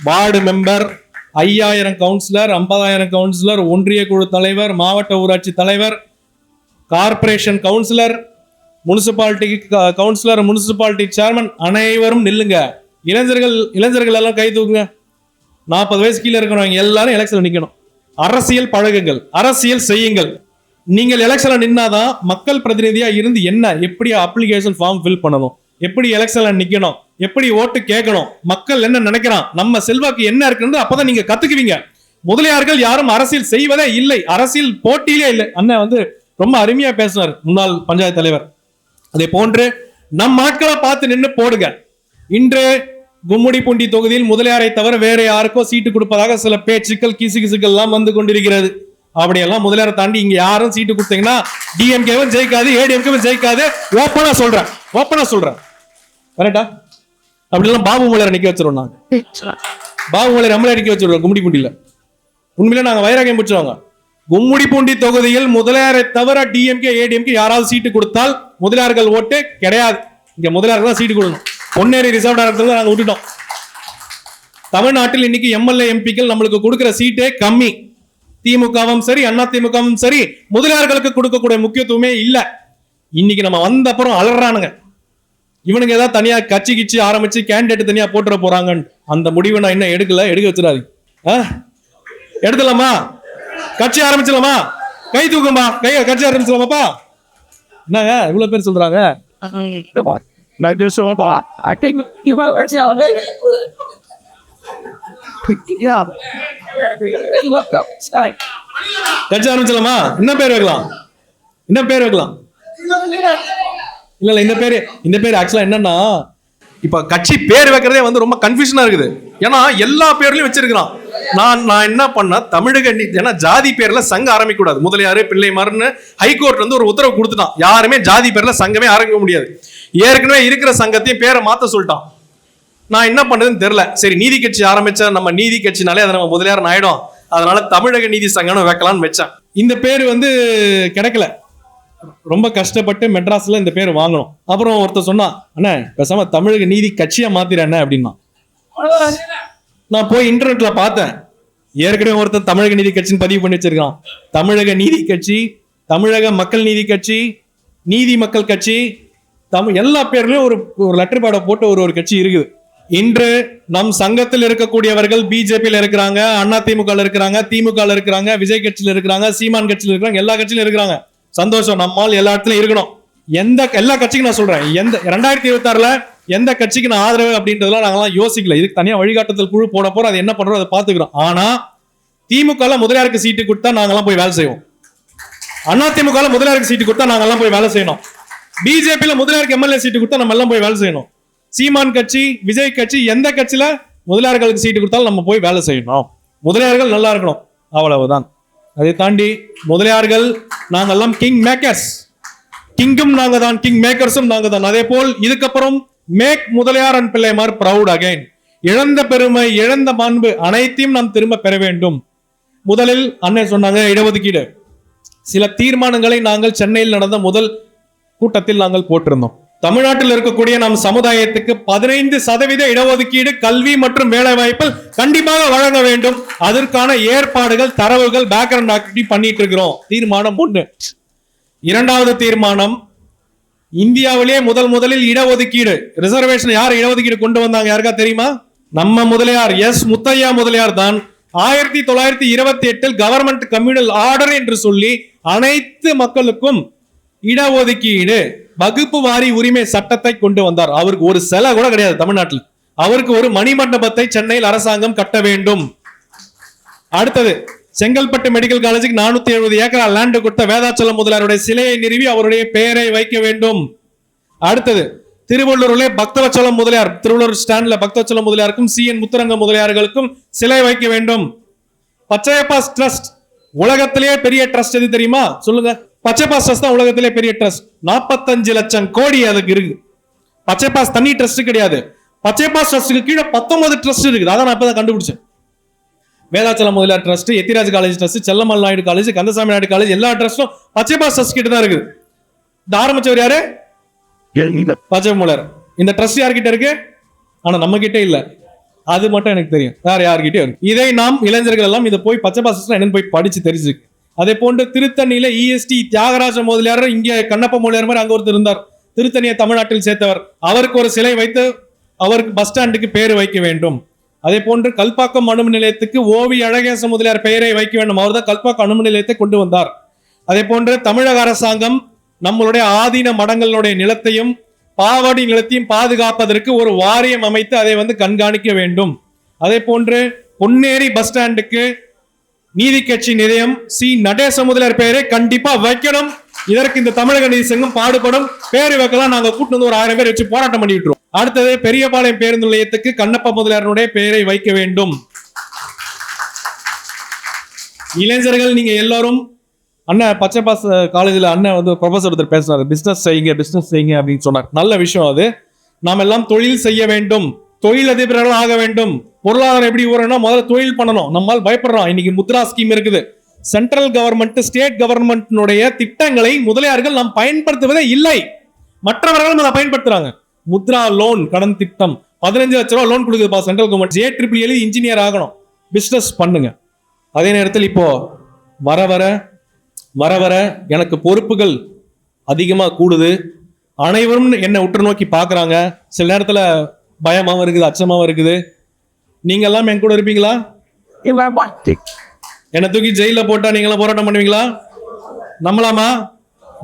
வார்டு மெம்பர், 5000 கவுன்சிலர், 50,000 கவுன்சிலர், ஒன்றிய குழு தலைவர், மாவட்ட ஊராட்சி தலைவர், corporation councillor, municipality councillor, municipality chairman, அனைவரும் நில்லுங்க. இளைஞர்கள் எல்லாம் கை தூக்குங்க. 40 வயசு கீழே இருக்கிறவங்க எல்லாரும் எலெக்ஷன்ல நிக்கணும். அரசியல் பழகுங்கள், அரசியல் செய்யுங்கள். நீங்கள் எலெக்ஷன்ல நின்னாதான் மக்கள் பிரதிநிதியா இருந்து எப்படி அப்ளிகேஷன் ஃபார்ம் ஃபில் பண்ணணும், எப்படி எலெக்ஷன்ல நிக்கணும், எப்படி ஓட்டு கேட்கணும், மக்கள் என்ன நினைக்கிறான், நம்ம செல்வாக்கு என்ன இருக்குன்னு அப்பதான் நீங்க கத்துக்குவீங்க. முதலியார்கள் யாரும் அரசியல் செய்வதே இல்லை, அரசியல் போட்டியிலே இல்லை. அண்ணன் வந்து ரொம்ப அருமையா பேசினார், முன்னாள் பஞ்சாயத்து தலைவர். அதே போன்று நம் ஆட்களை பார்த்து நின்று போடுங்க. இன்று கும்மிடிப்பூண்டி தொகுதியில் முதலியாரை தவிர வேற யாருக்கோ சீட்டு கொடுப்பதாக சில பேச்சுக்கள், கிசுகிசுக்கள் எல்லாம் வந்து கொண்டிருக்கிறது. அப்படியெல்லாம் முதலியாரை தாண்டி இங்க யாரும் சீட்டு கொடுத்தீங்கன்னா டிஎம்கேவும் ஜெயிக்காது, ஏடிஎம்கேவும் ஜெயிக்காது. ஓப்பனா சொல்றேன் கரெக்டா? அப்படி எல்லாம் பாபு மலையாரை நிக்க வச்சிருவோம். நாங்க பாபு மலையார் நம்மளே நிக்க வச்சிருவோம் கும்மிடிப்பூண்டியில. உண்மையில நாங்க வைராகியம் பிடிச்சவங்க. கும்மிடிப்பூண்டி தொகுதியில் முதலியாரை தவிர டிஎம்கே, ஏடிஎம்கே யாராவது சீட்டு கொடுத்தால் முதலியார்கள் ஓட்டு கிடையாது. இங்க முதலியார்கள் தான் சீட்டு கொடுக்கணும். பொன்னேரி ரிசர்வ் டைரக்டர் நாங்க விட்டுட்டோம். தமிழ்நாட்டில் இன்னைக்கு எம்எல்ஏ எம்பிக்கள் நம்மளுக்கு கொடுக்கிற சீட்டே கம்மி. திமுகவும் சரி, அண்ணா திமுகவும் சரி, முதலியார்களுக்கு கொடுக்கக்கூடிய முக்கியத்துவமே இல்ல. இன்னைக்கு நம்ம வந்த அப்புறம் அலறானுங்க, இவனுங்க ஏதாவது தனியா கட்சி கிச்சு ஆரம்பிச்சு கேண்டிடேட் தனியா போட்டுற போறாங்கன்னு. அந்த முடிவை நான் இன்னும் எடுக்க வச்சிடாது. எடுத்துலாமா? கட்சி ஆரம்பிச்சலாமா? கை தூக்குமா, கட்சி ஆரம்பிச்சலாமாப்பா? என்னங்க இவ்வளவு பேர் சொல்றாங்க? Like this one. I think you were telling me. Yeah. Look up. Sorry. கட்சி ஆரம்பிச்சலாமா? என்ன பேர் வைக்கலாம்? என்ன பேர் வைக்கலாம்? இல்ல இந்த பேர் ஆக்சுவலா என்னன்னா, இப்ப கட்சி பேர் வைக்கிறதே வந்து ரொம்ப கன்ஃபியூஷனா இருக்குது. ஏன்னா எல்லா பேர்லயும் வச்சிருக்கிறான். நான் என்ன பண்ண தமிழக ஏன்னா ஜாதி பேர்ல சங்கம் ஆரம்பிக்க கூடாது. முதலியாரு பிள்ளைமாருன்னு ஹைகோர்ட் வந்து ஒரு உத்தரவு கொடுத்துட்டான். யாருமே ஜாதி பேர்ல சங்கமே ஆரம்பிக்க முடியாது. ஏற்கனவே இருக்கிற சங்கத்தையும் பேரை மாத்த சொல்லிட்டான். நான் என்ன பண்றதுன்னு தெரியல. சரி, நீதி கட்சி ஆரம்பிச்சா நம்ம நீதி கட்சினாலே அதை நம்ம முதலியார் ஆயிடும், அதனால தமிழக நீதி சங்கம்னு வைக்கலாம்னு வச்சேன். இந்த பேர் வந்து கிடைக்கல. ரொம்ப கஷ்டப்பட்டு மெட்ராஸ்ல இந்த பேர் வாங்கணும். அப்புறம் ஒருத்தர் சொன்னா, அண்ணா பேசாம தமிழக நீதி கட்சியா மாத்திரண்ண அப்படின்னா. நான் போய் இன்டர்நெட்ல பார்த்தேன். ஏற்கனவே ஒருத்தர் தமிழக நீதி கட்சின்னு பதிவு பண்ணி வச்சிருக்கான். தமிழக நீதி கட்சி, தமிழக மக்கள் நீதி கட்சி, நீதி மக்கள் கட்சி, எல்லா பேர்லயும் ஒரு லெட்டர் பேட போட்டு ஒரு கட்சி இருக்குது. இன்று நம் சங்கத்தில் இருக்கக்கூடியவர்கள் பிஜேபியில் இருக்கிறாங்க, அதிமுக இருக்கிறாங்க, திமுக இருக்கிறாங்க, விஜய் கட்சியில் இருக்கிறாங்க, சீமான் கட்சியில் இருக்கிறாங்க, எல்லா கட்சியிலும் இருக்கிறாங்க. சந்தோஷம், நம்மால் எல்லா இடத்துலயும் இருக்கணும். எல்லா கட்சிக்கும் நான் சொல்றேன், 2026ல எந்த கட்சிக்கு நான் ஆதரவு அப்படின்றதுலாம் நாங்கெல்லாம் யோசிக்கல. இதுக்கு தனியா வழிகாட்டுதல் குழு போட போறோம், அது என்ன பண்றோம் அதை பாத்துக்கிறோம். ஆனா திமுக முதலியாருக்கு சீட்டு கொடுத்தா நாங்கெல்லாம் போய் வேலை செய்வோம். அதிமுக முதலியாருக்கு சீட்டு கொடுத்தா நாங்கெல்லாம் போய் வேலை செய்யணும். பிஜேபியில முதலியாருக்கு எம்எல்ஏ சீட்டு கொடுத்தா நம்ம எல்லாம் போய் வேலை செய்யணும். சீமான் கட்சி, விஜய் கட்சி, எந்த கட்சியில முதலியார்களுக்கு சீட்டு கொடுத்தாலும் நம்ம போய் வேலை செய்யணும். முதலியார்கள் நல்லா இருக்கணும், அவ்வளவுதான். அதை தாண்டி முதலியார்கள் நாங்கெல்லாம் கிங் மேக்கர்ஸ். கிங்கும் நாங்க தான், கிங் மேக்கர்ஸும் நாங்க தான். அதே போல் இதுக்கப்புறம் make Mudaliar and Pillaimar proud again. இழந்த பெருமை, இழந்த மாண்பு அனைத்தையும் நாம் திரும்ப பெற வேண்டும். முதலில் அண்ணன் சொன்னாங்க இடஒதுக்கீடு. சில தீர்மானங்களை நாங்கள் சென்னையில் நடந்த முதல் கூட்டத்தில் நாங்கள் போட்டிருந்தோம். தமிழ்நாட்டில் இருக்கக்கூடிய நம் சமுதாயத்துக்கு 15% இடஒதுக்கீடு கல்வி மற்றும் வேலை வாய்ப்பில் கண்டிப்பாக வழங்க வேண்டும். அதற்கான ஏற்பாடுகள், தரவுகள், பேக்ரவுண்ட் ஆக்டிவிட்டி பண்ணிட்டு இருக்கிறோம். தீர்மானம் 1. இரண்டாவது தீர்மானம், இந்தியாவிலேயே முதலில் இடஒதுக்கீடு, ரிசர்வேஷன் யார் இடஒதுக்கீடு கொண்டு வந்தாங்க யாருக்கா தெரியுமா? நம்ம முதலியார் எஸ் முத்தையா முதலியார் தான் 1928 கவர்மெண்ட் கம்யூனல் ஆர்டர் என்று சொல்லி அனைத்து மக்களுக்கும் இடஒதுக்கீடு, வகுப்பு வாரி உரிமை சட்டத்தை கொண்டு வந்தார். அவருக்கு ஒரு சிலை கூட கிடையாது தமிழ்நாட்டில். அவருக்கு ஒரு மணிமண்டபத்தை சென்னையில் அரசாங்கம் கட்ட வேண்டும். அடுத்தது, செங்கல்பட்டு மெடிக்கல் காலேஜுக்கு 470 ஏக்கர் லேண்ட் கொடுத்த வேதாச்சலம் முதலியாருடைய சிலையை நிறுவி அவருடைய பெயரை வைக்க வேண்டும். அடுத்தது, திருவள்ளூரிலே பக்தவச்சலம் முதலியார், திருவள்ளூர் ஸ்டாண்ட்ல பக்தவச்சலம் முதலியாருக்கும் CN முத்துரங்க முதலியார்களுக்கும் சிலை வைக்க வேண்டும். பச்சையப்பாஸ் ட்ரஸ்ட், உலகத்திலேயே பெரிய ட்ரஸ்ட் எது தெரியுமா? சொல்லுங்க. பச்சைப்பாஸ் ட்ரஸ்ட் தான் உலகத்திலே பெரிய ட்ரஸ்ட். 45 லட்சம் கோடி அதுக்கு இருக்கு. பச்சைப்பாஸ் தனி ட்ரஸ்ட் கிடையாது. பச்சைப்பாஸ் ட்ரஸ்ட்டுக்கு கீழே 19 ட்ரஸ்ட் இருக்குது. அதான் நான் இப்பதான் கண்டுபிடிச்சேன். Vedachalam Mudaliar trust, Ethiraj college trust, Chellammal Naidu college, Kandasamy Naidu college, எல்லா ட்ரஸ்டும் பச்சைப்பாஸ் ட்ரஸ்ட் கிட்ட தான் இருக்குது. இந்த ஆரம்பிச்சவர் யாரு? பச்சை முதலியார். இந்த ட்ரஸ்ட் யார்கிட்ட இருக்கு? ஆனா நம்ம கிட்ட இல்ல. அது மட்டும் எனக்கு தெரியும், வேற யார்கிட்டயும் இருக்கு. இதை நாம் இளைஞர்கள் எல்லாம் இதை போய் பச்சைப்பாஸ் என்னன்னு போய் படிச்சு தெரிஞ்சுக்கு. அதே போன்று திருத்தணியில EST தியாகராஜ முதலியார், இங்க கண்ணப்ப முதலியார் மாதிரி அங்க ஒருத்தர் இருந்தார். திருத்தணியை தமிழ்நாட்டில் சேர்த்தவர். அவருக்கு ஒரு சிலை வைத்து அவருக்கு பஸ் ஸ்டாண்டுக்கு பேர் வைக்க வேண்டும். அதே போன்று கல்பாக்கம் அணுமின் நிலையத்துக்கு ஓவி அழகேச முதலியார் பெயரை வைக்க வேண்டும். அவர் தான் கல்பாக்கம் அணுமின் நிலையத்தை கொண்டு வந்தார். அதே போன்று தமிழக அரசாங்கம் நம்மளுடைய ஆதீன மடங்களுடைய நிலத்தையும் பாவாடி நிலத்தையும் பாதுகாப்பதற்கு ஒரு வாரியம் அமைத்து அதை கண்காணிக்க வேண்டும். அதே போன்று பொன்னேரி பஸ் ஸ்டாண்டுக்கு நீதி கட்சி நிலையம் நடேச முதலியார் பெயரை கண்டிப்பா வைக்கணும். இதற்கு இந்த தமிழக நீதி சங்கம் பாடுபடும். பேரு வைக்கலாம். நாங்க கூட்டு வந்து ஒரு 1000 பேர் வச்சு போராட்டம் பண்ணிட்டு. அடுத்தது, பெரியபாளையம் பேருந்து நிலையத்துக்கு கண்ணப்ப முதலியாருடைய பெயரை வைக்க வேண்டும். இளைஞர்கள் நீங்க எல்லாரும், அண்ணன் பச்சைப்பாஸ் காலேஜில் அண்ணன் ப்ரொஃபசர் ஒருத்தர் பேசுறாரு, பிசினஸ் செய்யுங்க அப்படின்னு சொன்னார். நல்ல விஷயம் அது. நாம் எல்லாம் தொழில் செய்ய வேண்டும், தொழில் அதிபர்கள் ஆக வேண்டும். பொருளாதாரம் எப்படி ஊறணும், முதல்ல தொழில் பண்ணணும். நம்மால் பயப்படுறோம். இன்னைக்கு முத்ரா ஸ்கீம் இருக்குது. சென்ட்ரல் கவர்மெண்ட், ஸ்டேட் கவர்மெண்ட்னுடைய திட்டங்களை முதலியார்கள் நாம் பயன்படுத்துவதே இல்லை. மற்றவர்களும் அதை பயன்படுத்துறாங்க. முத்ரா லோன் கடன் திட்டம் 15 லட்சம் ரூபாய் லோன் கொடுக்குதுப்பா சென்ட்ரல் கவர்மெண்ட். JEE எழுதி இன்ஜினியர் ஆகணும், பிசினஸ் பண்ணுங்க. அதே நேரத்தில் இப்போ வர வர எனக்கு பொறுப்புகள் அதிகமா கூடுது. அனைவரும் என்னை உற்று நோக்கி பாக்குறாங்க. சில நேரத்துல பயமாவும் இருக்குது, அச்சமாவும் இருக்குது. நீங்க எல்லாம் என் கூட இருப்பீங்களா? என்னை தூக்கி ஜெயில போட்டா நீங்க எல்லாம் போராட்டம் பண்ணுவீங்களா? நம்பலாமா?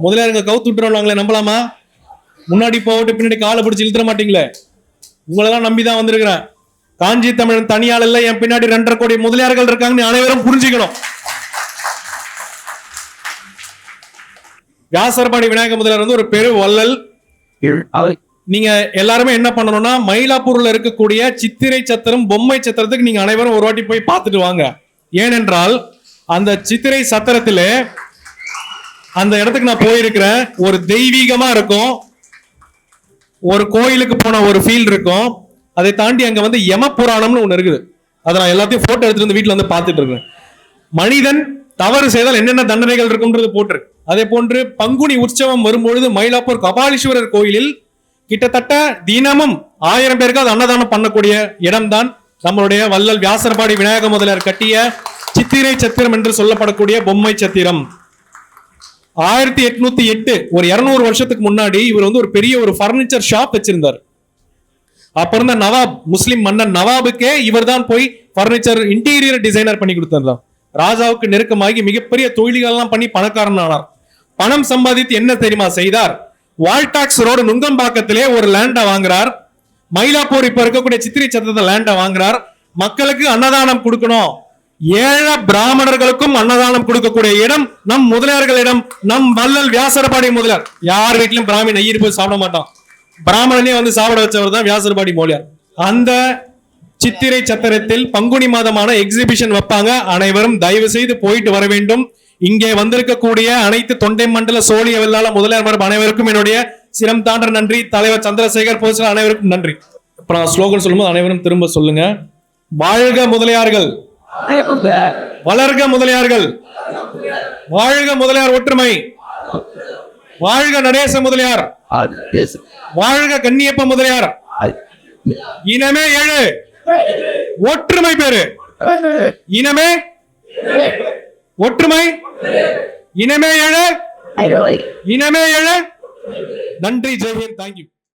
முதலியாருங்க கவுத்து விட்டுருவாங்களே, நம்பலாமா? முன்னாடி போகட்டு பின்னாடி காலை பிடிச்சி இழுத்துற மாட்டீங்களே. உங்களெல்லாம் நம்பிதான் வந்திருக்கிறேன். காஞ்சி தமிழன் தனியால் இல்ல, என் பின்னாடி 2.5 கோடி முதலியார்கள் இருக்காங்கன்னு அனைவரும் புரிஞ்சுக்கணும். வியாசர்பாடி விநாயக முதலியார் வந்து ஒரு பெரு வள்ளல். நீங்க எல்லாருமே என்ன பண்ணணும்னா, மயிலாப்பூர்ல இருக்கக்கூடிய சித்திரை சத்திரம், பொம்மை சத்திரத்துக்கு நீங்க அனைவரும் ஒரு வாட்டி போய் பார்த்துட்டு வாங்க. ஏனென்றால் அந்த சித்திரை சத்திரத்திலே அந்த இடத்துக்கு நான் போயிருக்கிறேன். ஒரு தெய்வீகமா இருக்கும், ஒரு கோயிலுக்கு போன ஒரு ஃபீல் இருக்கும். அதை தாண்டி அங்க வந்து யம புராணம்னு ஒண்ணு இருக்குது. அதை நான் எல்லாத்தையும் போட்டோ எடுத்துட்டு வந்து வீட்டுல வந்து பார்த்துட்டு இருக்கேன். மனிதன் தவறு செய்தால் என்னென்ன தண்டனைகள் இருக்கும்ன்றது போட்டிருக்கு. அதே போன்று பங்குனி உற்சவம் வரும்பொழுது மயிலாப்பூர் கபாலீஸ்வரர் கோயிலில் கிட்டத்தட்ட தினமும் 1000 பேருக்கு அது அன்னதானம் பண்ணக்கூடிய இடம்தான் நம்மளுடைய வள்ளல் வியாசர்பாடி விநாயக முதலியார் கட்டிய சித்திரை சத்திரம் என்று சொல்லப்படக்கூடிய பொம்மை சத்திரம். 1808 ஒரு 200 வருஷத்துக்கு முன்னாடி இவர் வந்து ஒரு பெரிய ஒரு பர்னிச்சர் ஷாப் வச்சிருந்தார். அப்ப இருந்த நவாப், முஸ்லிம் மன்னன் நவாபுக்கே இவர் தான் போய் பர்னிச்சர் இன்டீரியர் டிசைனர் பண்ணி கொடுத்தார். ராஜாவுக்கு நெருக்கமாகி மிகப்பெரிய தொழில்கள் எல்லாம் பண்ணி பணக்காரன் ஆனார். பணம் சம்பாதித்து என்ன தெரியுமா செய்தார்? வால்டாக்ஸ் ரோடு நுங்கம்பாக்கத்திலே ஒரு லேண்டை வாங்குறார். மயிலாப்பூர் இப்ப இருக்கக்கூடிய சித்திரை சத்திரத்தை லேண்டை வாங்குறார். மக்களுக்கு அன்னதானம் கொடுக்கணும், ஏழை பிராமணர்களுக்கும் அன்னதானம் கொடுக்கக்கூடிய இடம் நம் முதலியார்களிடம், நம் வள்ளல் வியாசர்பாடி முதலியார். யார் வீட்டிலும் பிராமி நெய்யர் போய் சாப்பிட மாட்டான், பிராமணனே வந்து சாப்பிட வச்சவர் தான் வியாசர்பாடி முதலியார். அந்த சித்திரை சத்திரத்தில் பங்குனி மாதமான எக்ஸிபிஷன் வைப்பாங்க. அனைவரும் தயவு செய்து போயிட்டு வர வேண்டும். இங்கே வந்திருக்கக்கூடிய அனைத்து தொண்டை மண்டல சோழிய வெள்ளாள முதலியார் அனைவருக்கும் என்னுடைய சிரம் தாண்ட நன்றி. தலைவர் சந்திரசேகர் போஸ்டர் அனைவருக்கும் நன்றி. இப்ப நான் ஸ்லோகன் சொல்லும்போது அனைவரும் திரும்ப சொல்லுங்க. வாழ்க முதலியார்கள், வளர்க முதலியார்கள், வாழ்க முதலியார் ஒற்றுமை, வாழ்க நடேச முதலியார், வாழ்க கன்னியப்ப முதலியார். இனமே ஏழு, ஒற்றுமை பேரு. இனமே ஒற்றுமை, இனமே ஏழு, இனமே ஏழு. நன்றி, ஜெய்ஹிந்த், தேங்க்யூ.